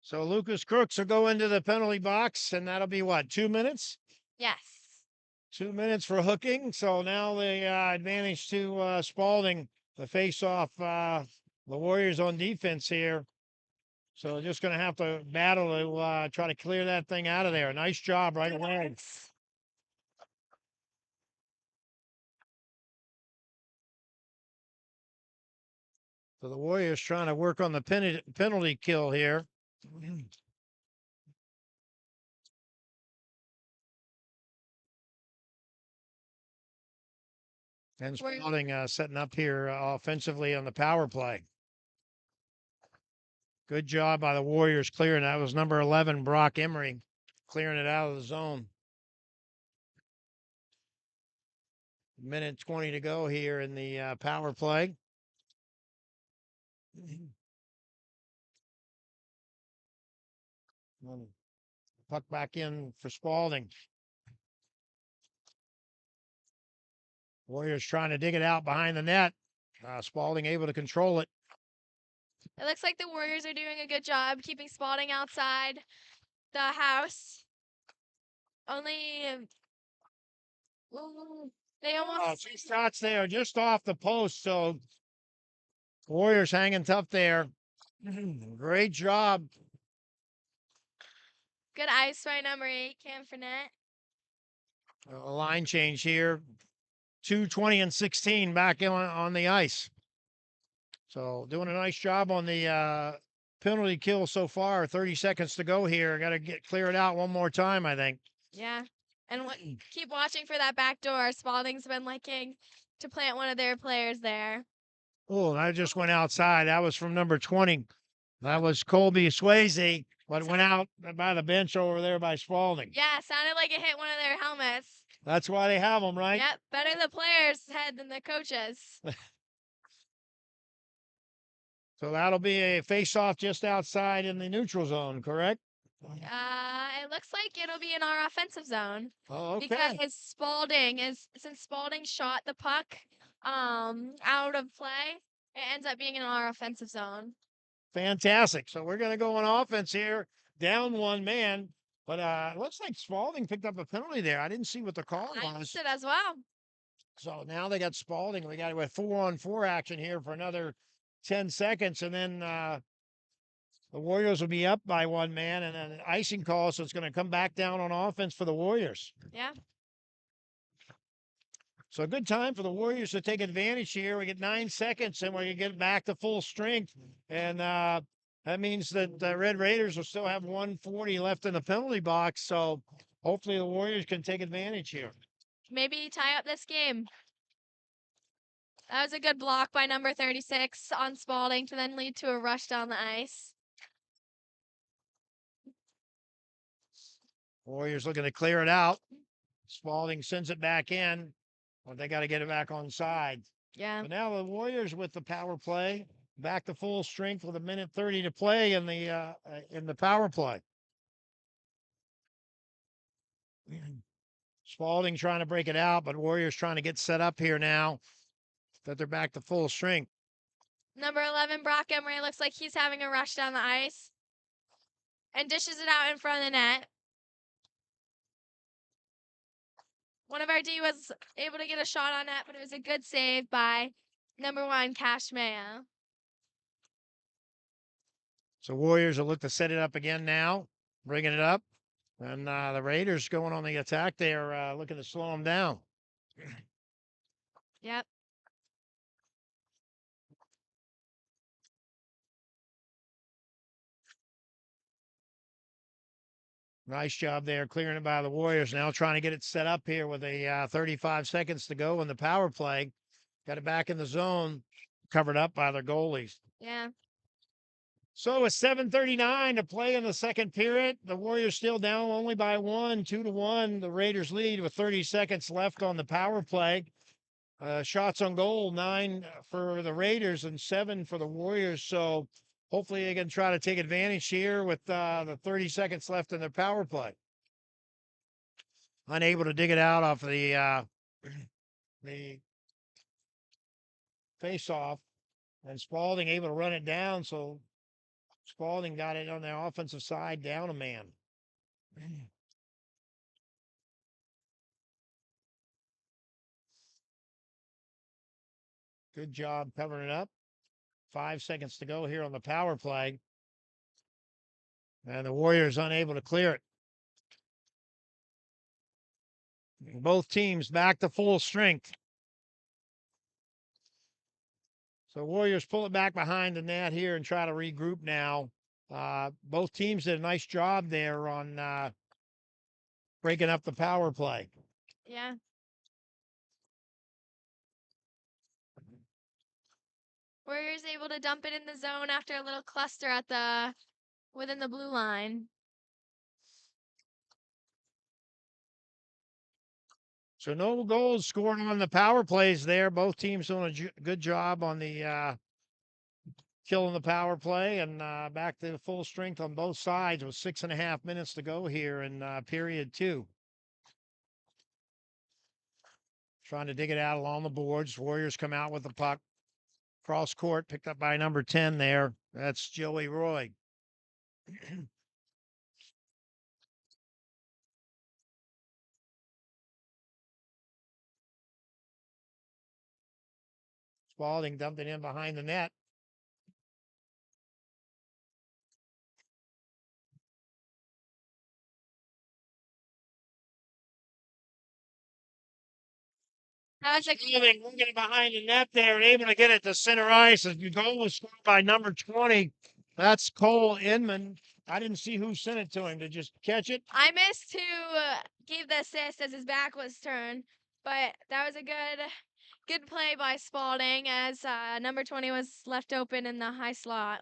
So Lucas Crooks will go into the penalty box, and that'll be what, 2 minutes? Yes. 2 minutes for hooking. So now the advantage to Spaulding, the face-off, the Warriors on defense here. So just going to have to battle to try to clear that thing out of there. Nice job right away. So the Warriors trying to work on the penalty kill here. And Spaulding setting up here offensively on the power play. Good job by the Warriors clearing. That was number 11, Brock Emery, clearing it out of the zone. Minute 20 to go here in the power play. Puck back in for Spaulding. Warriors trying to dig it out behind the net. Spaulding able to control it. It looks like the Warriors are doing a good job keeping Spaulding outside the house. Only they almost 2 shots there just off the post. So Warriors hanging tough there. Great job. good ice by number 8, Cam Fournette. A line change here. 2:20 and 16 back on the ice. So doing a nice job on the penalty kill so far. 30 seconds to go here. Got to clear it out one more time, I think. Yeah. And keep watching for that back door. Spaulding's been liking to plant one of their players there. Oh, that just went outside. That was from number 20. That was Colby Swayze, but went out by the bench over there by Spaulding. Yeah, sounded like it hit one of their helmets. That's why they have them, right? Yep, better the players' head than the coaches. So that'll be a face-off just outside in the neutral zone, correct? It looks like it'll be in our offensive zone. Oh, okay. Because since Spaulding shot the puck out of play, it ends up being in our offensive zone. Fantastic. So we're going to go on offense here, down 1 man. But it looks like Spaulding picked up a penalty there. I didn't see what the call I was. missed it as well. So now they got Spaulding. We got a 4-on-4 action here for another 10 seconds, and then the Warriors will be up by one man, and then an icing call, so it's going to come back down on offense for the Warriors. Yeah. So a good time for the Warriors to take advantage here. We get 9 seconds, and we can get back to full strength, and that means that the Red Raiders will still have 140 left in the penalty box. So hopefully the Warriors can take advantage here. Maybe tie up this game. That was a good block by number 36 on Spaulding to then lead to a rush down the ice. Warriors looking to clear it out. Spaulding sends it back in, but they got to get it back on side. Yeah. But now the Warriors with the power play back to full strength with 1:30 to play in the power play. Spaulding trying to break it out, but Warriors trying to get set up here now that they're back to full strength. Number 11, Brock Emery, looks like he's having a rush down the ice and dishes it out in front of the net. One of our D was able to get a shot on net, but it was a good save by number 1, Cash Mayo. So Warriors will look to set it up again now, bringing it up. And the Raiders going on the attack there, looking to slow them down. Yep. Nice job there, clearing it by the Warriors. Now trying to get it set up here with a 35 seconds to go in the power play. Got it back in the zone, covered up by their goalies. Yeah. So with 7:39 to play in the second period, the Warriors still down only by 1, 2-1. The Raiders lead with 30 seconds left on the power play. Shots on goal, 9 for the Raiders and 7 for the Warriors. So hopefully they can try to take advantage here with the 30 seconds left in their power play. Unable to dig it out off the face-off, and Spaulding able to run it down. So Spaulding got it on the offensive side, down a man. Good job covering it up. 5 seconds to go here on the power play. And the Warriors unable to clear it. Both teams back to full strength. So Warriors pull it back behind the net here and try to regroup now. Both teams did a nice job there on breaking up the power play. Yeah. Warriors able to dump it in the zone after a little cluster at within the blue line. So no goals scored on the power plays there. Both teams doing a good job on the killing the power play, and back to full strength on both sides with 6.5 minutes to go here in period 2. Trying to dig it out along the boards. Warriors come out with the puck. Cross court, picked up by number 10 there. That's Joey Roy. Spaulding dumped it in behind the net. That was a Spaulding looking it behind the net there and able to get it to center ice. The goal was scored by number 20. That's Cole Inman. I didn't see who sent it to him. Did you catch it? I missed who gave the assist as his back was turned, but that was a good play by Spaulding as number 20 was left open in the high slot.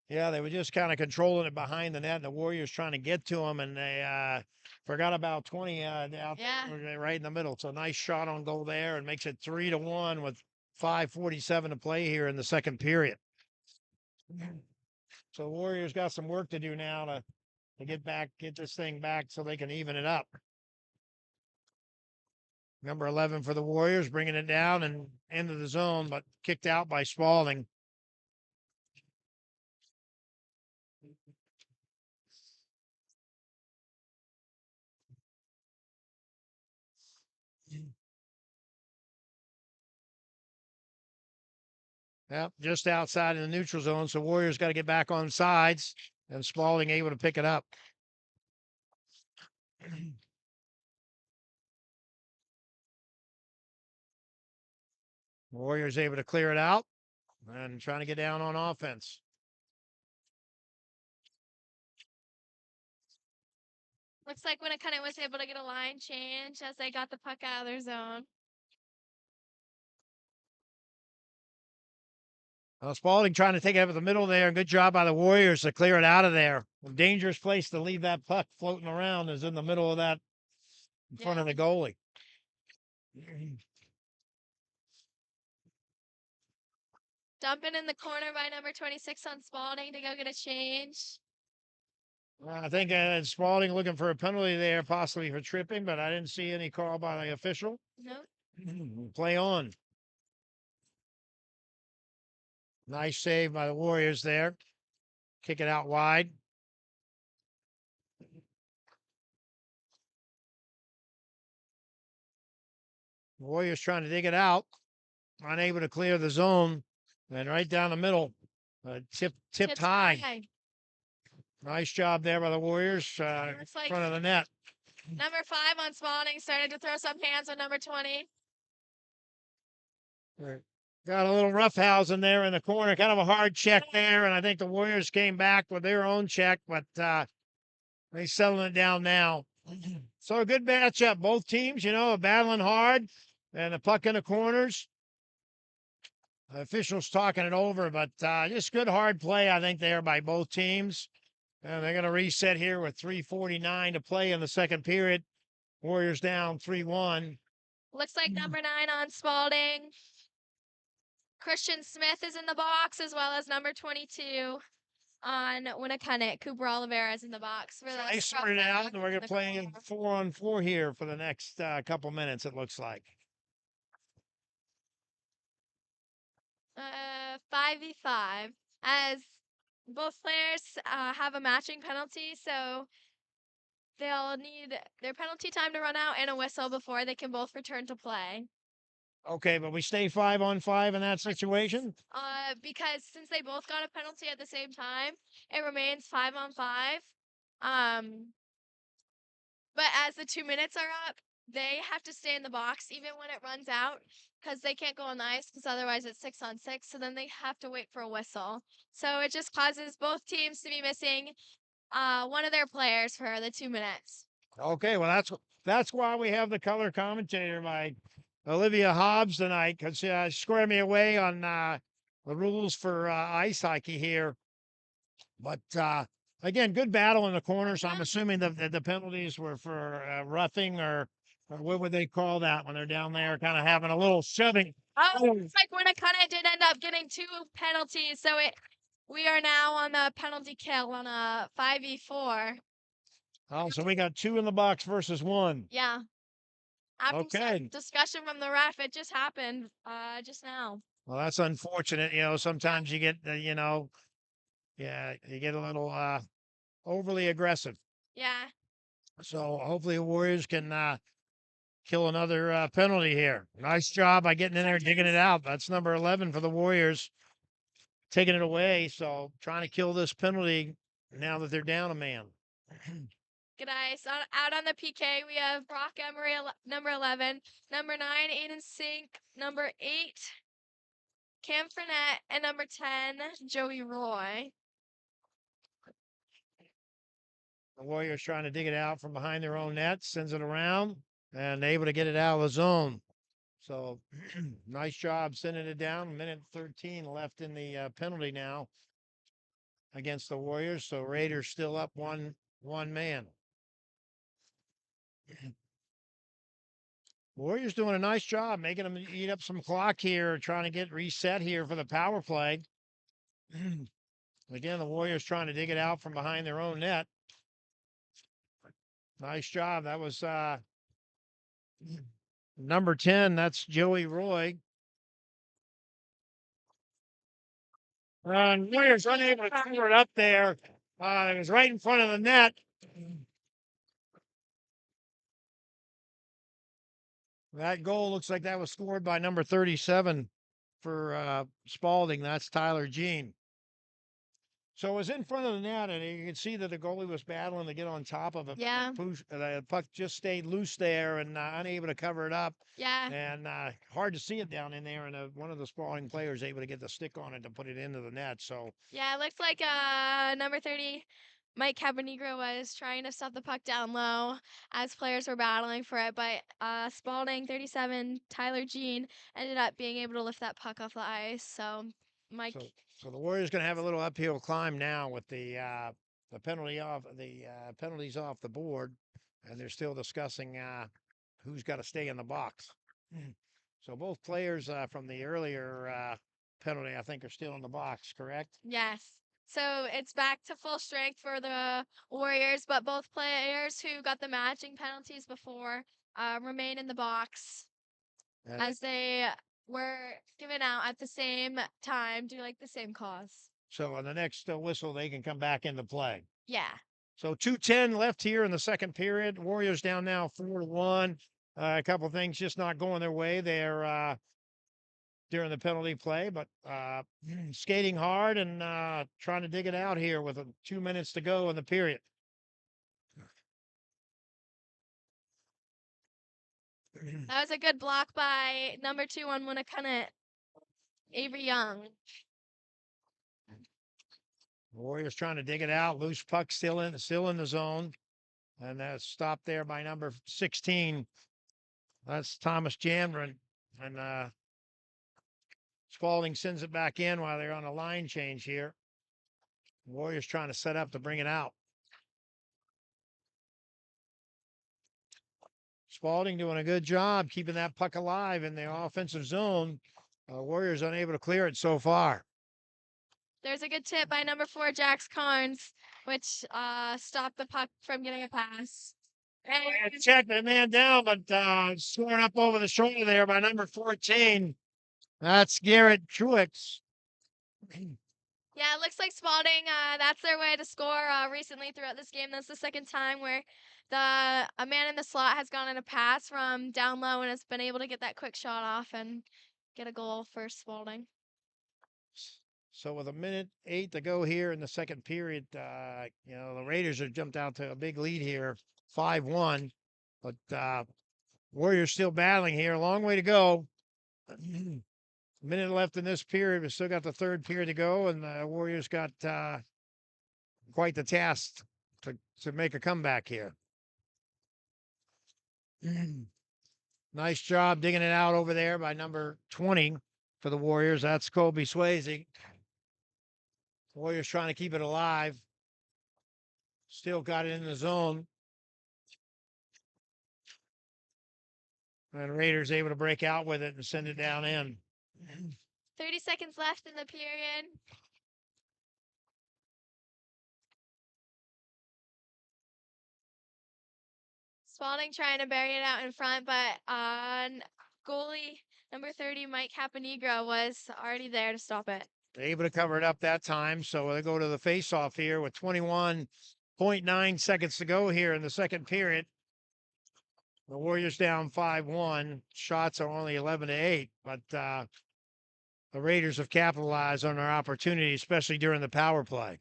Yeah, they were just kind of controlling it behind the net, and the Warriors trying to get to him, and they forgot about 20 out there right in the middle. So nice shot on goal there, and makes it 3-1 with 5:47 to play here in the second period. So the Warriors got some work to do now to get this thing back so they can even it up. Number 11 for the Warriors, bringing it down and into the zone, but kicked out by Spaulding. Yep, just outside in the neutral zone. So Warriors got to get back on sides, and Spaulding able to pick it up. Warriors able to clear it out and trying to get down on offense. Looks like Winnacunnet was able to get a line change as they got the puck out of their zone. Spaulding trying to take it up at the middle there. Good job by the Warriors to clear it out of there. A dangerous place to leave that puck floating around is in the middle of that, in front of the goalie. Dumping in the corner by number 26 on Spaulding to go get a change. I think Spaulding looking for a penalty there, possibly for tripping, but I didn't see any call by the official. Nope. Play on. Nice save by the Warriors there. Kick it out wide. Warriors trying to dig it out. Unable to clear the zone. And right down the middle. Tipped high. Nice job there by the Warriors. Looks like front of the net. number 5 on Spaulding started to throw some hands on number 20. Got a little roughhousing there in the corner. Kind of a hard check there. And I think the Warriors came back with their own check, but they settling it down now. So a good matchup. Both teams, battling hard. And the puck in the corners. The officials talking it over, but just good hard play, I think, there by both teams. And they're going to reset here with 3:49 to play in the second period. Warriors down 3-1. Looks like number 9 on Spaulding. Christian Smith is in the box, as well as number 22 on Winnacunnet. Cooper Oliveira is in the box. They sorted it out, and we're going to play 4-on-4 here for the next couple minutes, it looks like. 5v5, as both players have a matching penalty, so they'll need their penalty time to run out and a whistle before they can both return to play. Okay, but we stay 5-on-5 in that situation? Because since they both got a penalty at the same time, it remains 5-on-5. But as the 2 minutes are up, they have to stay in the box even when it runs out, because they can't go on the ice, because otherwise it's 6-on-6. So then they have to wait for a whistle. So it just causes both teams to be missing one of their players for the 2 minutes. Okay, well that's why we have the color commentator by Olivia Hobbs tonight, because square me away on the rules for ice hockey here. But again, good battle in the corners. I'm assuming the penalties were for roughing or what would they call that when they're down there kind of having a little shoving? Oh, it's like Winnacunnet did end up getting 2 penalties, so we are now on the penalty kill on a 5v4. Oh, so we got 2 in the box versus 1. Yeah. After some Okay. discussion from the ref, it just happened just now. Well, that's unfortunate. Sometimes you get, you get a little overly aggressive. Yeah. So hopefully the Warriors can kill another penalty here. Nice job by getting in there, digging it out. That's number 11 for the Warriors, taking it away. So trying to kill this penalty now that they're down a man. Good ice. Out on the PK, we have Brock Emery, number 11, number 9, Aiden Sink, number 8, Cam Fournette, and number 10, Joey Roy. The Warriors trying to dig it out from behind their own net, sends it around, and able to get it out of the zone. So nice job sending it down. 1:13 left in the penalty now against the Warriors. So Raiders still up one man. Warriors doing a nice job making them eat up some clock here, trying to get reset here for the power play. Again, the Warriors trying to dig it out from behind their own net. Nice job. That was number 10. That's Joey Roy. Warriors unable to cover it up there. It was right in front of the net. That goal looks like that was scored by number 37, for Spaulding. That's Tyler Jean. So it was in front of the net, and you can see that the goalie was battling to get on top of it. Yeah. The puck just stayed loose there and unable to cover it up. Yeah. And hard to see it down in there. And one of the Spaulding players able to get the stick on it to put it into the net. So Yeah, it looks like number 30, Mike Cabanegro, was trying to stop the puck down low as players were battling for it, but Spaulding, 37, Tyler Jean, ended up being able to lift that puck off the ice. So Mike, so the Warriors going to have a little uphill climb now with the penalties off the board, and they're still discussing who's got to stay in the box. So both players from the earlier penalty, I think, are still in the box. Correct? yes. So it's back to full strength for the Warriors, but both players who got the matching penalties before remain in the box as they were given out at the same time due like the same cause. So on the next whistle, they can come back into play. Yeah. So 2:10 left here in the second period. Warriors down now 4-1. A couple of things just not going their way there during the penalty play, but skating hard and trying to dig it out here with 2 minutes to go in the period. That was a good block by number 2 on Winnacunnet, Avery Young. Warriors trying to dig it out. Loose puck still in the zone. And that's stopped there by number 16. That's Thomas Jandron. And Spaulding sends it back in while they're on a line change here. Warriors trying to set up to bring it out. Spaulding doing a good job keeping that puck alive in the offensive zone. Warriors unable to clear it so far. There's a good tip by number 4, Jax Carnes, which stopped the puck from getting a pass. And check the man down, but scoring up over the shoulder there by number 14. That's Garrett Truex. Yeah, it looks like Spaulding, that's their way to score recently throughout this game. That's the second time where a man in the slot has gone in a pass from down low and has been able to get that quick shot off and get a goal for Spaulding. So with 1:08 to go here in the second period, the Raiders have jumped out to a big lead here, 5-1. But Warriors still battling here. A long way to go. Minute left in this period. We still got the third period to go, and the Warriors got quite the task to make a comeback here. Nice job digging it out over there by number 20 for the Warriors. That's Kobe Swayze. Warriors trying to keep it alive. Still got it in the zone. And Raiders able to break out with it and send it down in. 30 seconds left in the period. Spaulding trying to bury it out in front, but goalie number 30, Mike Cabanegro, was already there to stop it. They're able to cover it up that time. So they go to the face-off here with 21.9 seconds to go here in the second period. The Warriors down 5-1. Shots are only 11-8, but the Raiders have capitalized on their opportunity, especially during the power play.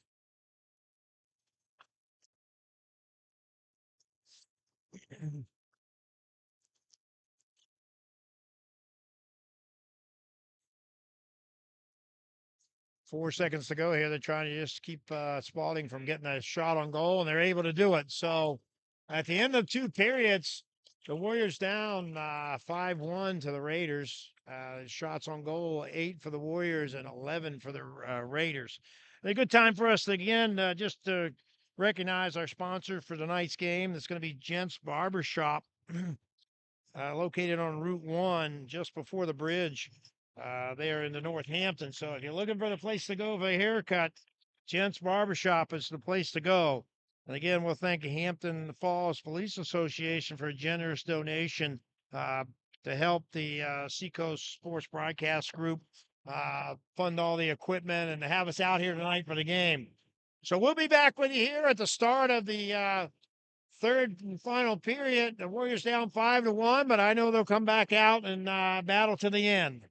Four seconds to go here. They're trying to just keep Spaulding from getting a shot on goal, and they're able to do it. So at the end of two periods, the Warriors down 5-1 to the Raiders. Shots on goal, 8 for the Warriors and 11 for the Raiders. A good time for us again, just to recognize our sponsor for tonight's game. That's going to be Gent's Barbershop, located on Route 1, just before the bridge. There in the Northampton. So if you're looking for the place to go for a haircut, Gent's Barbershop is the place to go. And again, we'll thank Hampton Falls Police Association for a generous donation to help the Seacoast Sports Broadcast Group fund all the equipment and to have us out here tonight for the game. So we'll be back with you here at the start of the third and final period. The Warriors down 5-1, but I know they'll come back out and battle to the end.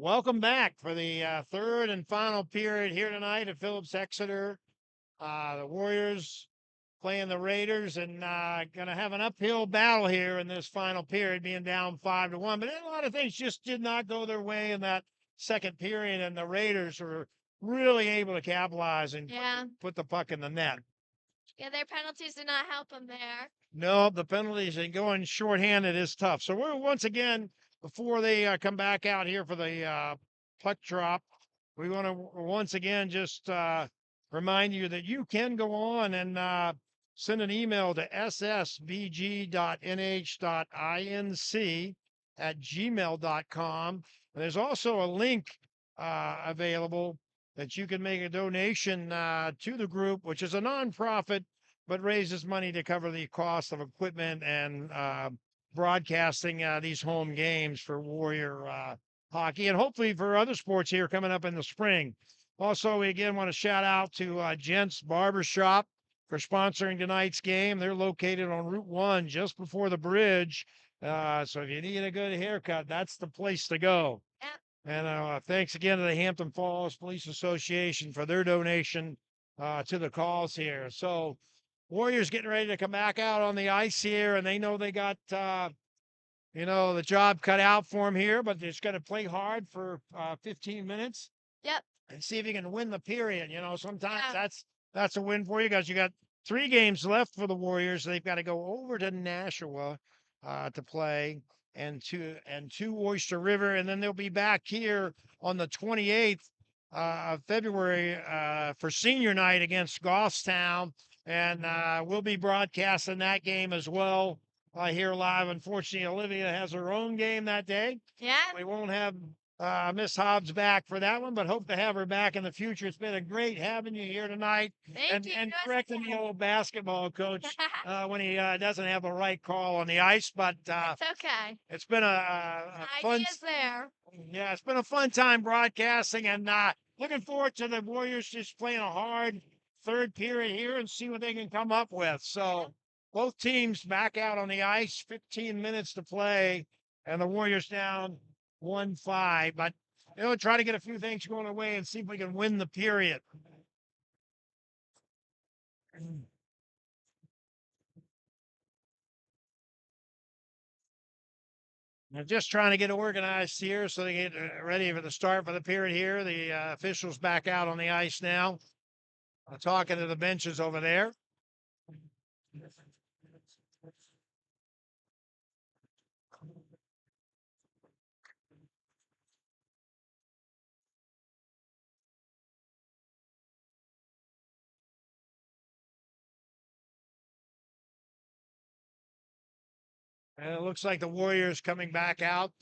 Welcome back for the third and final period here tonight at Phillips Exeter. The Warriors playing the Raiders and going to have an uphill battle here in this final period, being down 5-1. But a lot of things just did not go their way in that second period, and the Raiders were really able to capitalize and put the puck in the net. Yeah, their penalties did not help them there. No, the penalties and going shorthanded is tough. So we're once again, before they come back out here for the puck drop, we want to once again just remind you that you can go on and send an email to ssbg.nh.inc@gmail.com. There's also a link available that you can make a donation to the group, which is a nonprofit but raises money to cover the cost of equipment and broadcasting these home games for Warrior hockey and hopefully for other sports here coming up in the spring. Also, we again want to shout out to Gent's Barbershop for sponsoring tonight's game. They're located on Route 1 just before the bridge. So if you need a good haircut, that's the place to go. And thanks again to the Hampton Falls Police Association for their donation to the cause here. So Warriors getting ready to come back out on the ice here, and they know they got, the job cut out for them here, but they're just going to play hard for 15 minutes. Yep. And see if you can win the period. Sometimes that's a win for you guys. You got 3 games left for the Warriors. They've got to go over to Nashua to play and to Oyster River, and then they'll be back here on the 28th of February for senior night against Goffstown. And we'll be broadcasting that game as well here live. Unfortunately, Olivia has her own game that day. Yeah. We won't have Miss Hobbs back for that one, but hope to have her back in the future. It's been a great having you here tonight. Thank you. And correcting the old basketball coach when he doesn't have the right call on the ice. But it's okay. It's been a fun. Ideas there. Yeah, it's been a fun time broadcasting, and looking forward to the Warriors just playing a hard third period here and see what they can come up with. So both teams back out on the ice, 15 minutes to play, and the Warriors down 1-5. But try to get a few things going away and see if we can win the period. They're just trying to get organized here so they get ready for the start for the period here. The officials back out on the ice now. Talking to the benches over there. And it looks like the Warriors coming back out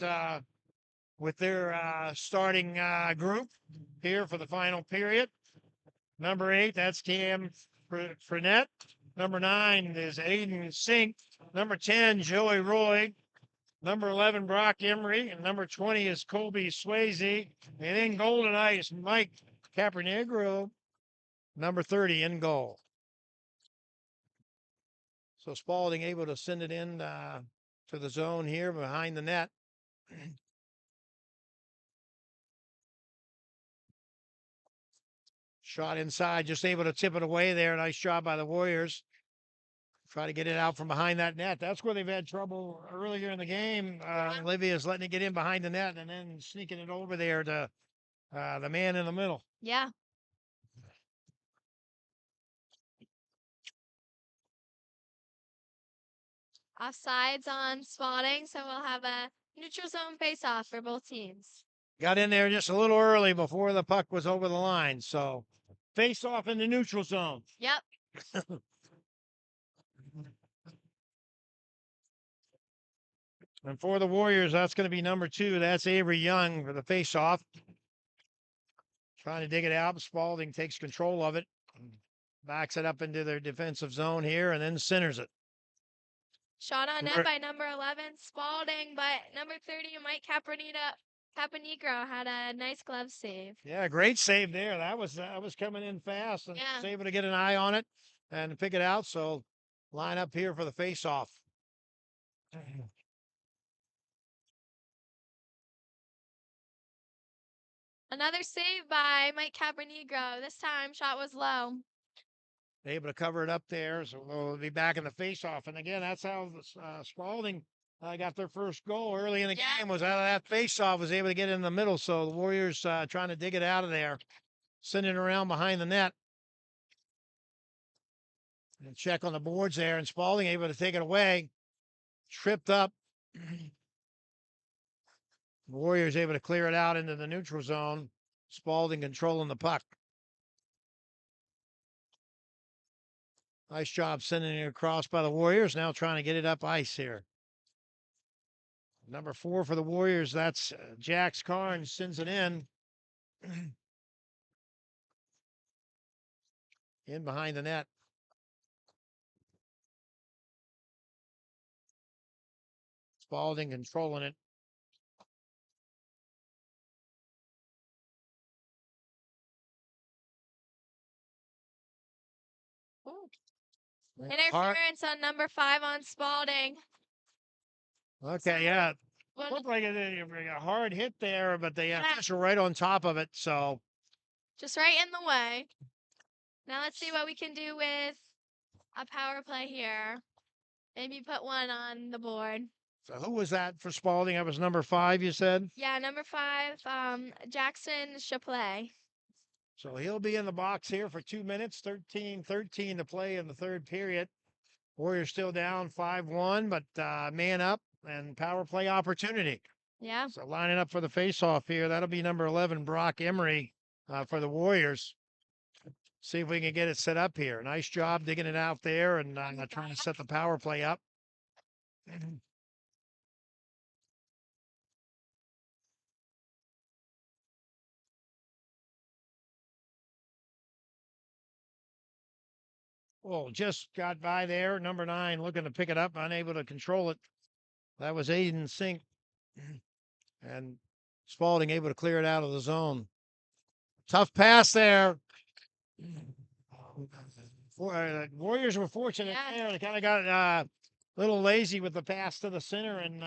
with their starting group here for the final period. Number 8, that's Cam Frenette. Number 9 is Aiden Sink. Number 10, Joey Roy. Number 11, Brock Emery. And number 20 is Colby Swayze. And in goal tonight is Mike Capernegro. Number 30 in goal. So Spaulding able to send it in to the zone here behind the net. Shot inside, just able to tip it away there. Nice job by the Warriors. Try to get it out from behind that net. That's where they've had trouble earlier in the game. Olivia's letting it get in behind the net and then sneaking it over there to the man in the middle. Yeah. Offsides on Spaulding, so we'll have a neutral zone face-off for both teams. Got in there just a little early before the puck was over the line, so face-off in the neutral zone. Yep. And for the Warriors, that's going to be number 2. That's Avery Young for the face-off. Trying to dig it out. Spaulding takes control of it. Backs it up into their defensive zone here and then centers it. Shot on net by number 11, Spaulding, but number 30, Mike Caponegro had a nice glove save. Yeah, great save there. That was coming in fast and was able to get an eye on it and pick it out. So line up here for the face-off. Another save by Mike Cabernegro. This time, shot was low. Able to cover it up there, so we'll be back in the face-off. And again, that's how Spaulding got their first goal early in the game. Was out of that face-off, was able to get in the middle. So the Warriors trying to dig it out of there, sending it around behind the net. And check on the boards there, and Spaulding able to take it away. Tripped up. Warriors able to clear it out into the neutral zone. Spaulding controlling the puck. Nice job sending it across by the Warriors. Now trying to get it up ice here. Number 4 for the Warriors, that's Jax Carnes, sends it in. In behind the net. Spaulding controlling it. Interference on number 5 on Spaulding. Okay, yeah. Looked like a hard hit there, but the official right on top of it. So just right in the way. Now let's see what we can do with a power play here. Maybe put one on the board. So who was that for Spaulding? That was number 5, you said? Yeah, number 5, Jackson Chaplay. So he'll be in the box here for 2 minutes, 13-13 to play in the third period. Warriors still down 5-1, but man up and power play opportunity. Yeah. So lining up for the faceoff here, that'll be number 11, Brock Emery, for the Warriors. See if we can get it set up here. Nice job digging it out there and trying to set the power play up. Well, just got by there. Number 9 looking to pick it up, unable to control it. That was Aiden Sink. And Spaulding able to clear it out of the zone. Tough pass there. Warriors were fortunate there. They kind of got a little lazy with the pass to the center, and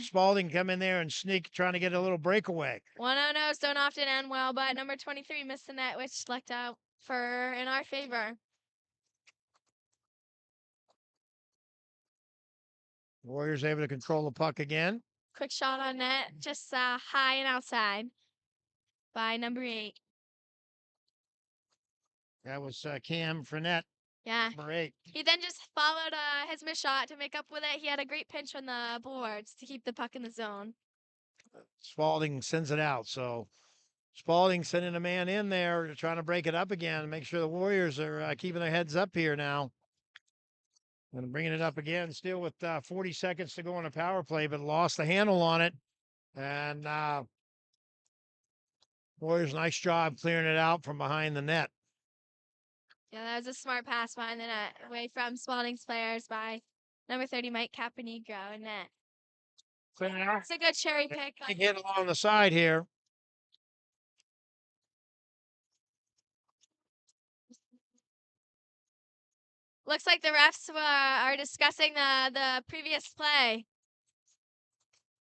Spaulding come in there and sneak, trying to get a little breakaway. 1-0-0s don't often end well, but number 23 missed the net, which lucked out in our favor. Warriors able to control the puck again. Quick shot on net, just high and outside by number 8. That was Cam Fournette. Yeah. Number 8. He then just followed his missed shot to make up with it. He had a great pinch on the boards to keep the puck in the zone. Spaulding sends it out. So Spaulding sending a man in there, trying to break it up again, make sure the Warriors are keeping their heads up here now. And bringing it up again, still with 40 seconds to go on a power play, but lost the handle on it. And Warriors, nice job clearing it out from behind the net. Yeah, that was a smart pass behind the net, away from Spaulding's players by number 30, Mike Caponegro in net. It's a good cherry pick. Big hit along the side here. Looks like the refs are discussing the previous play.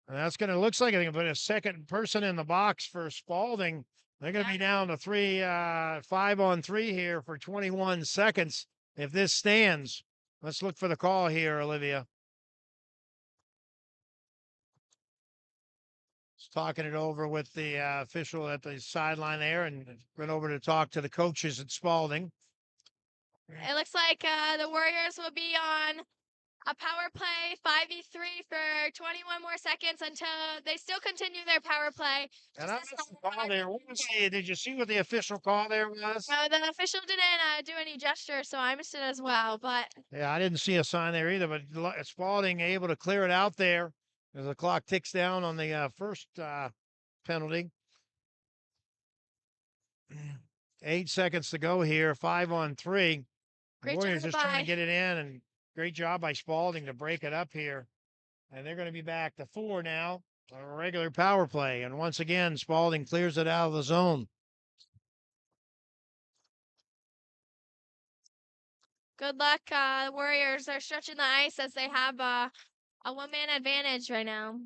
And that's going to, looks like they're going to put a second person in the box for Spaulding. They're going to be down to 5-on-3 here for 21 seconds. If this stands, let's look for the call here, Olivia. Just talking it over with the official at the sideline there, and went over to talk to the coaches at Spaulding. It looks like the Warriors will be on a power play 5v3 for 21 more seconds until they still continue their power play. And I missed the call there. What was did you see what the official call there was? No, the official didn't do any gesture, so I missed it as well. But yeah, I didn't see a sign there either. But Spaulding able to clear it out there as the clock ticks down on the first penalty. 8 seconds to go here. 5-on-3. Great Warriors job just trying to get it in, and great job by Spaulding to break it up here. And they're going to be back to 4 now, a regular power play. And once again, Spaulding clears it out of the zone. Good luck, Warriors are stretching the ice as they have a one-man advantage right now.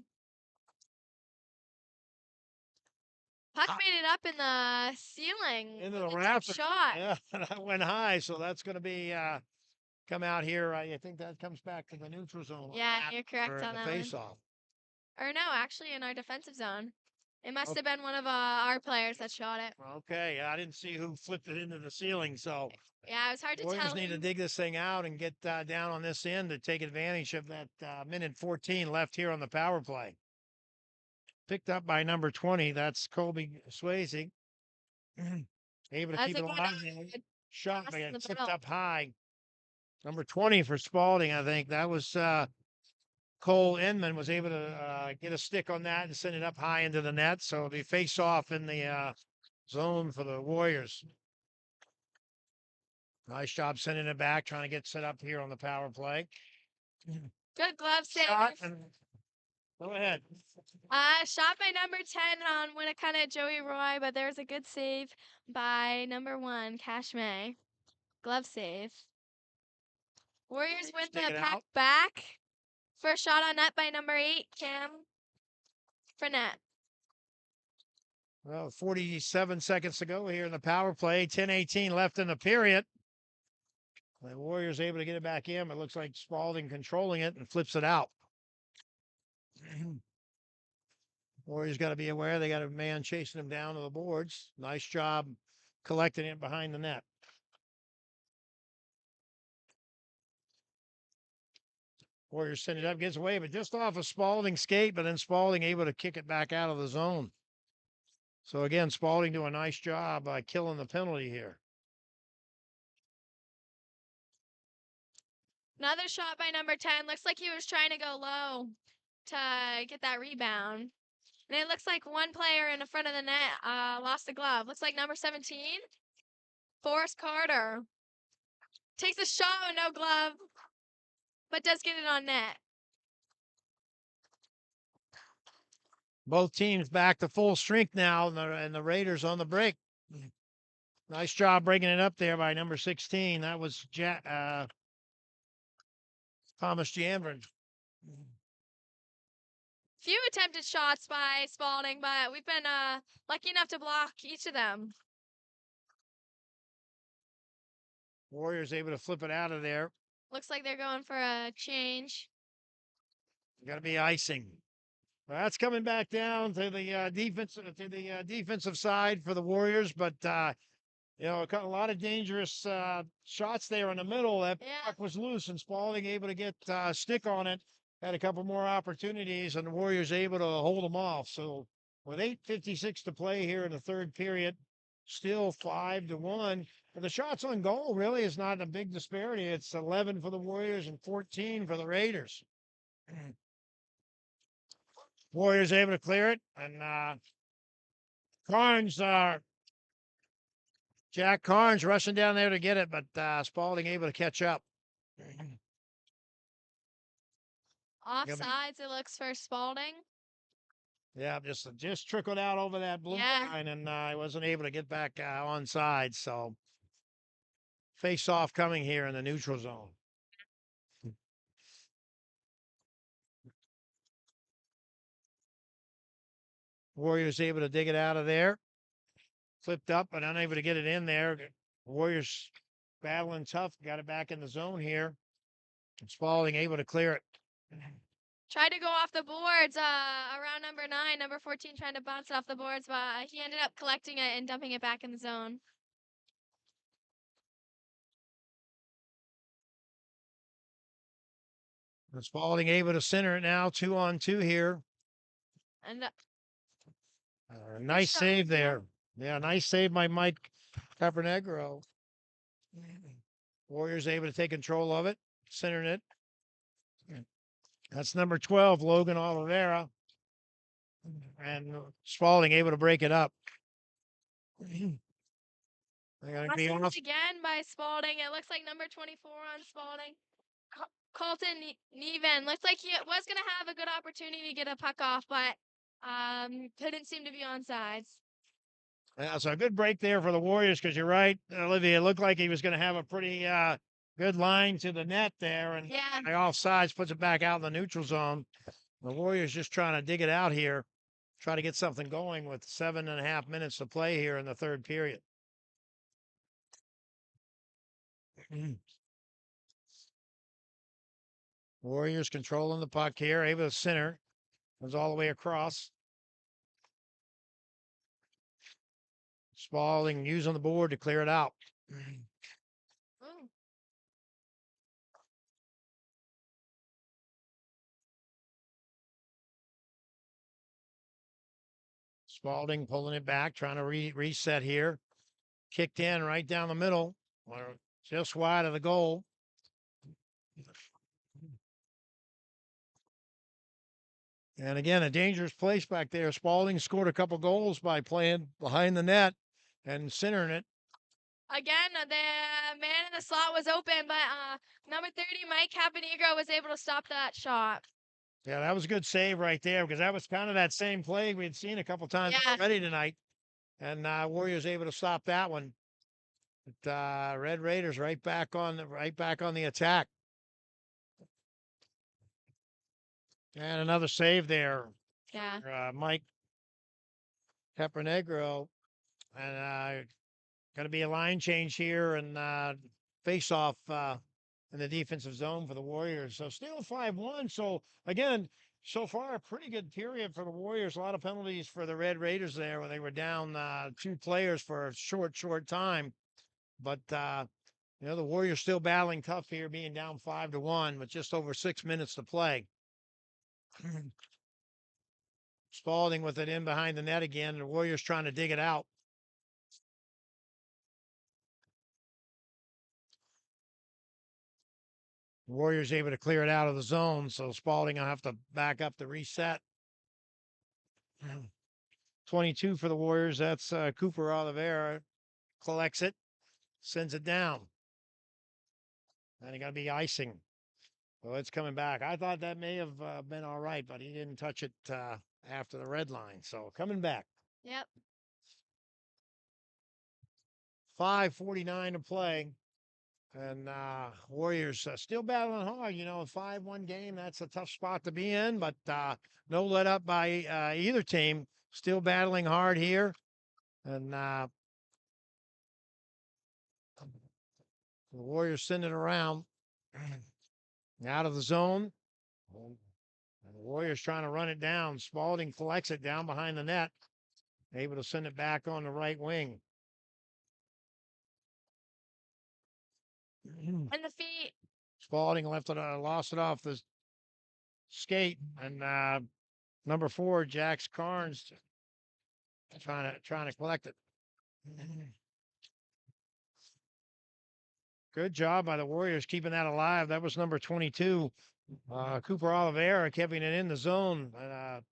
Puck made it up in the ceiling. Into the Good rafters. shot. Yeah, that went high, so that's going to be come out here. I think that comes back to the neutral zone. Yeah, you're correct for on the that one. face-off. Or no, actually in our defensive zone. It must Okay. have been one of our players that shot it. Okay, I didn't see who flipped it into the ceiling, so Yeah, it was hard to Warriors tell. need to dig this thing out and get down on this end to take advantage of that minute 14 left here on the power play. Picked up by number 20. That's Colby Swayze. Able to That's keep a it good alive. Shot, pass but in the it tipped middle. up high. Number 20 for Spaulding, I think. That was Cole Inman was able to get a stick on that and send it up high into the net. So it'll be face off in the zone for the Warriors. Nice job sending it back, trying to get set up here on the power play. Good glove save. Shot and go ahead. Shot by number 10 on Winnacunnet, Joey Roy, but there's a good save by number 1, Cash May. Glove save. Warriors win Stick the it pack out. back. First shot on net by number 8, Cam Fournette. Well, 47 seconds to go here in the power play. 10-18 left in the period. The Warriors able to get it back in. It looks like Spaulding controlling it and flips it out. Warriors got to be aware they got a man chasing him down to the boards. Nice job collecting it behind the net. Warriors send it up, gets away, but just off of Spaulding's skate, but then Spaulding able to kick it back out of the zone. So again, Spaulding doing a nice job killing the penalty here. Another shot by number 10. Looks like he was trying to go low to get that rebound. And it looks like one player in the front of the net lost the glove. Looks like number 17, Forrest Carter. Takes a shot with no glove, but does get it on net. Both teams back to full strength now, and the Raiders on the break. Nice job breaking it up there by number 16. That was Thomas Janvin. Few attempted shots by Spaulding, but we've been lucky enough to block each of them. Warriors able to flip it out of there. Looks like they're going for a change. Got to be icing. Well, that's coming back down to the defensive side for the Warriors, but you know, a lot of dangerous shots there in the middle. That puck was loose, and Spaulding able to get stick on it. Had a couple more opportunities, and the Warriors able to hold them off. So with 8:56 to play here in the third period, still 5-1. But the shots on goal really is not a big disparity. It's 11 for the Warriors and 14 for the Raiders. Warriors able to clear it, and Jack Carnes rushing down there to get it, but Spaulding able to catch up. Offsides, it looks for Spaulding. Yeah, just trickled out over that blue line, and I wasn't able to get back onside. So face off coming here in the neutral zone. Warriors able to dig it out of there. Flipped up, but unable to get it in there. Warriors battling tough. Got it back in the zone here. And Spaulding able to clear it. Tried to go off the boards around number 9, number 14 trying to bounce it off the boards, but he ended up collecting it and dumping it back in the zone. And Spaulding able to center it now, 2-on-2 here. And Nice save there. Yeah, nice save by Mike Capernegro. Warriors able to take control of it, centering it. That's number 12, Logan Oliveira. And Spaulding able to break it up. They're going to be off. Again by Spaulding. It looks like number 24 on Spaulding. Colton Neven. Looks like he was going to have a good opportunity to get a puck off, but couldn't seem to be on sides. Yeah, so a good break there for the Warriors, because you're right, Olivia. It looked like he was going to have a pretty good line to the net there, and off sides puts it back out in the neutral zone. The Warriors just trying to dig it out here, try to get something going with 7.5 minutes to play here in the third period. Warriors controlling the puck here, able to center. Goes all the way across. Spaulding using the board to clear it out. Ooh. Spaulding pulling it back, trying to reset here. Kicked in right down the middle, just wide of the goal. And again, a dangerous place back there. Spaulding scored a couple goals by playing behind the net and centering it. Again, the man in the slot was open, but number 30, Mike Caponegro, was able to stop that shot. Yeah, that was a good save right there because that was kind of that same play we had seen a couple times already tonight. And Warriors able to stop that one. But Red Raiders right back on the attack. And another save there. Yeah. For, Mike Caponegro. And going to be a line change here and face off in the defensive zone for the Warriors. So still 5-1. So again, so far a pretty good period for the Warriors. A lot of penalties for the Red Raiders there when they were down 2 players for a short time. But the Warriors still battling tough here, being down 5-1 with just over 6 minutes to play. Spaulding with it in behind the net again. The Warriors trying to dig it out. Warriors able to clear it out of the zone, so Spaulding will have to back up the reset. 22 for the Warriors. That's Cooper Oliveira. Collects it, sends it down. And he got to be icing. So it's coming back. I thought that may have been all right, but he didn't touch it after the red line. So coming back. Yep. 5:49 to play. And Warriors still battling hard. A 5-1 game, that's a tough spot to be in, but no let up by either team. Still battling hard here. And the Warriors send it around out of the zone. And the Warriors trying to run it down. Spaulding collects it down behind the net. Able to send it back on the right wing. And the feet. Spaulding lost it off the skate. And number 4, Jax Carnes, trying to collect it. Good job by the Warriors keeping that alive. That was number 22, Cooper Oliveira, keeping it in the zone. And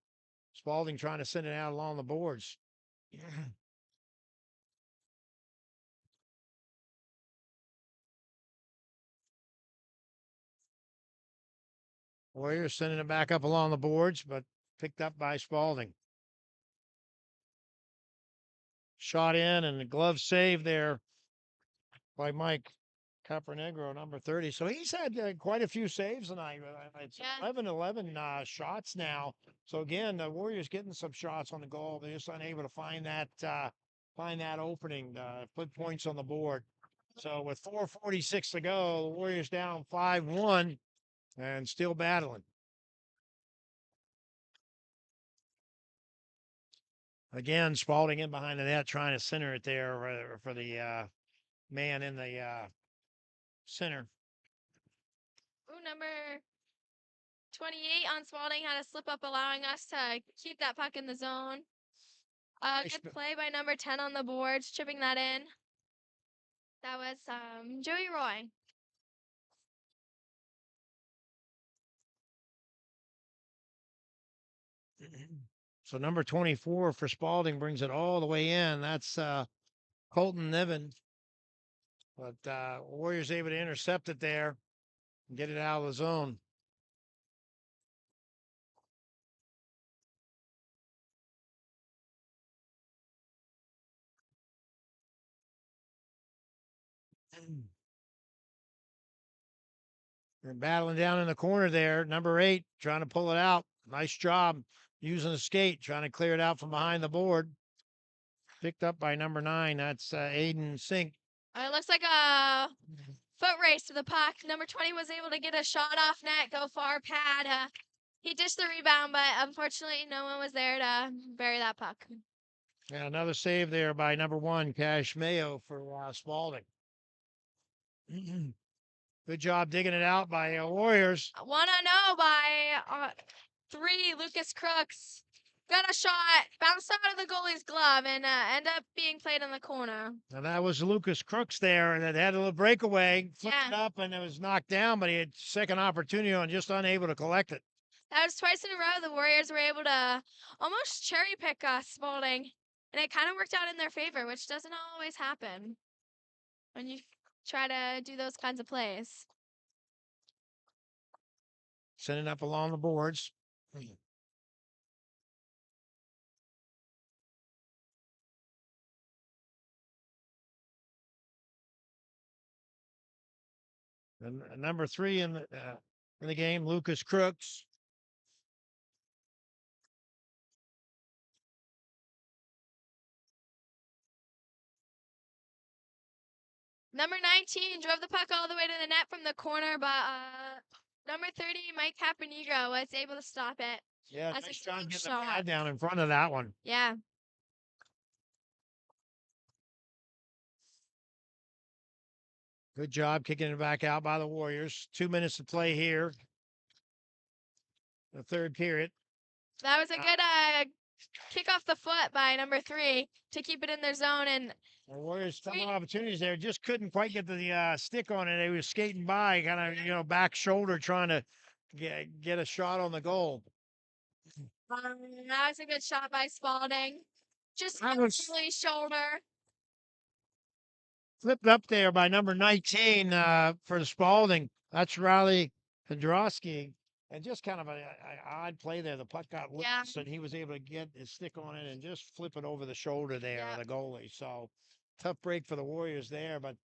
Spaulding trying to send it out along the boards. Warriors sending it back up along the boards, but picked up by Spaulding. Shot in and the glove save there by Mike Caponegro, number 30. So he's had quite a few saves tonight. It's 11 shots now. So again, the Warriors getting some shots on the goal. They're just unable to find that opening to put points on the board. So with 4:46 to go, the Warriors down 5-1 and still battling. Again, Spaulding in behind the net, trying to center it there for the man in the center. Ooh, number 28 on Spaulding had a slip up, allowing us to keep that puck in the zone. Good play by number 10 on the boards, chipping that in. That was Joey Roy. So number 24 for Spaulding brings it all the way in. That's Colton Niven. But Warriors able to intercept it there and get it out of the zone. They're battling down in the corner there. Number 8 trying to pull it out. Nice job. using the skate, trying to clear it out from behind the board. Picked up by number 9. That's Aiden Sink. It looks like a foot race to the puck. Number 20 was able to get a shot off net, go far pad. He dished the rebound, but unfortunately no one was there to bury that puck. Yeah, another save there by number 1, Cash Mayo for Spaulding. Good job digging it out by Warriors. 1-0 by 3, Lucas Crooks. Got a shot, bounced out of the goalie's glove, and ended up being played in the corner. And that was Lucas Crooks there, and it had a little breakaway, flipped it Yeah. up, and it was knocked down, but he had second opportunity and just unable to collect it. That was twice in a row the Warriors were able to almost cherry pick Spaulding, and it kind of worked out in their favor, which doesn't always happen when you try to do those kinds of plays. Sending up along the boards. And number 3 in the game, Lucas Crooks. Number 19 drove the puck all the way to the net from the corner, but number 30, Mike Caponegro, was able to stop it. Yeah, That's nice a job huge getting the shot. pad down in front of that one. Yeah. Good job kicking it back out by the Warriors. 2 minutes to play here. The third period. That was a good kick off the foot by number 3 to keep it in their zone. And The Warriors, some opportunities there, just couldn't quite get the stick on it. They was skating by, kind of, back shoulder, trying to get a shot on the goal. that was a good shot by Spaulding. Just That was really shoulder. flipped up there by number 19 for Spaulding. That's Riley Kondrowski. And just kind of an odd play there. The puck got loose, Yeah. and he was able to get his stick on it and just flip it over the shoulder there of the goalie. So tough break for the Warriors there, but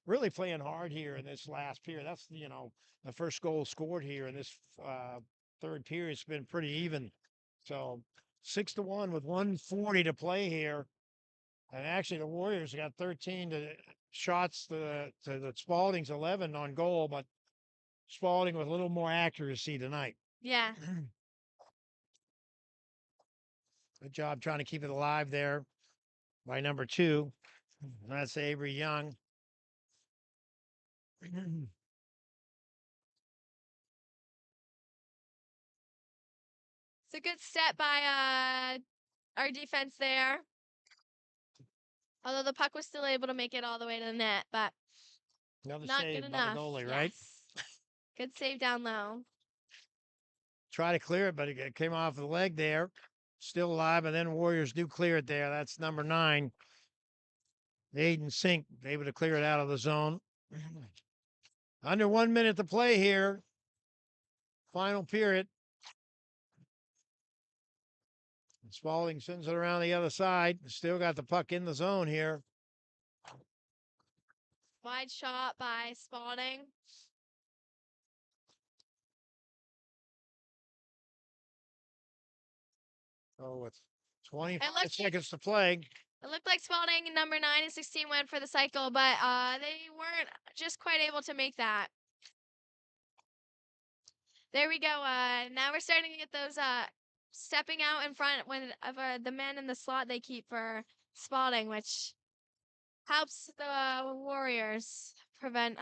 really playing hard here in this last period. That's, the first goal scored here in this third period. It's been pretty even. So 6-1 with 1:40 to play here. And actually, the Warriors got 13 shots to the Spaulding's 11 on goal, but Spaulding with a little more accuracy tonight. Yeah. Good job trying to keep it alive there by number 2. That's Avery Young. It's a good step by our defense there. Although the puck was still able to make it all the way to the net, but Another not save good by the enough. goalie, right? Yes. Good save down low. Try to clear it, but it came off the leg there. Still alive, and then Warriors do clear it there. That's number 9. Aiden Sink able to clear it out of the zone. Under 1 minute to play here. Final period. Spaulding sends it around the other side. Still got the puck in the zone here. Wide shot by Spaulding. Oh, with 25 look- seconds to play. It looked like Spaulding and number 9 and 16 went for the cycle, but they weren't just quite able to make that. There we go. Now we're starting to get those stepping out in front of the men in the slot they keep for Spaulding, which helps the Warriors prevent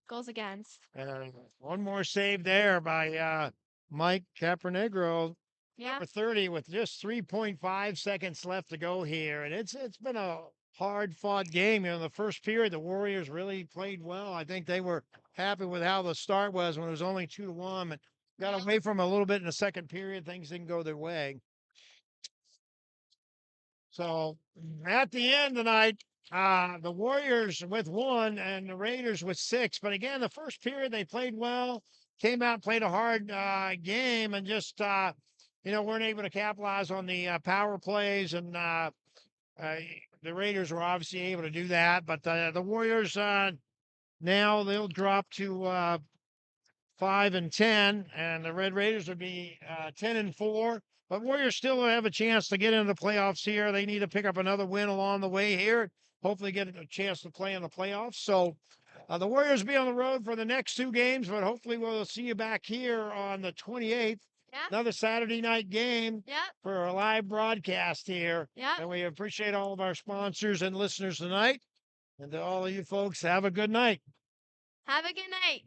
goals against. And one more save there by Mike Capernegro. Yeah. Number 30 with just 3.5 seconds left to go here. And it's been a hard-fought game. In the first period, the Warriors really played well. I think they were happy with how the start was when it was only 2-1. And got away from a little bit in the second period. Things didn't go their way. So at the end tonight, the Warriors with 1 and the Raiders with 6. But again, the first period, they played well, came out and played a hard game, and just, weren't able to capitalize on the power plays. And the Raiders were obviously able to do that. But the Warriors, now they'll drop to 5-10, and the Red Raiders would be 10-4. But Warriors still have a chance to get into the playoffs here. They need to pick up another win along the way here. Hopefully, get a chance to play in the playoffs. So, the Warriors will be on the road for the next 2 games, but hopefully, we'll see you back here on the 28th. Yeah. Another Saturday night game Yep. for a live broadcast here. Yep. And we appreciate all of our sponsors and listeners tonight. And to all of you folks, have a good night. Have a good night.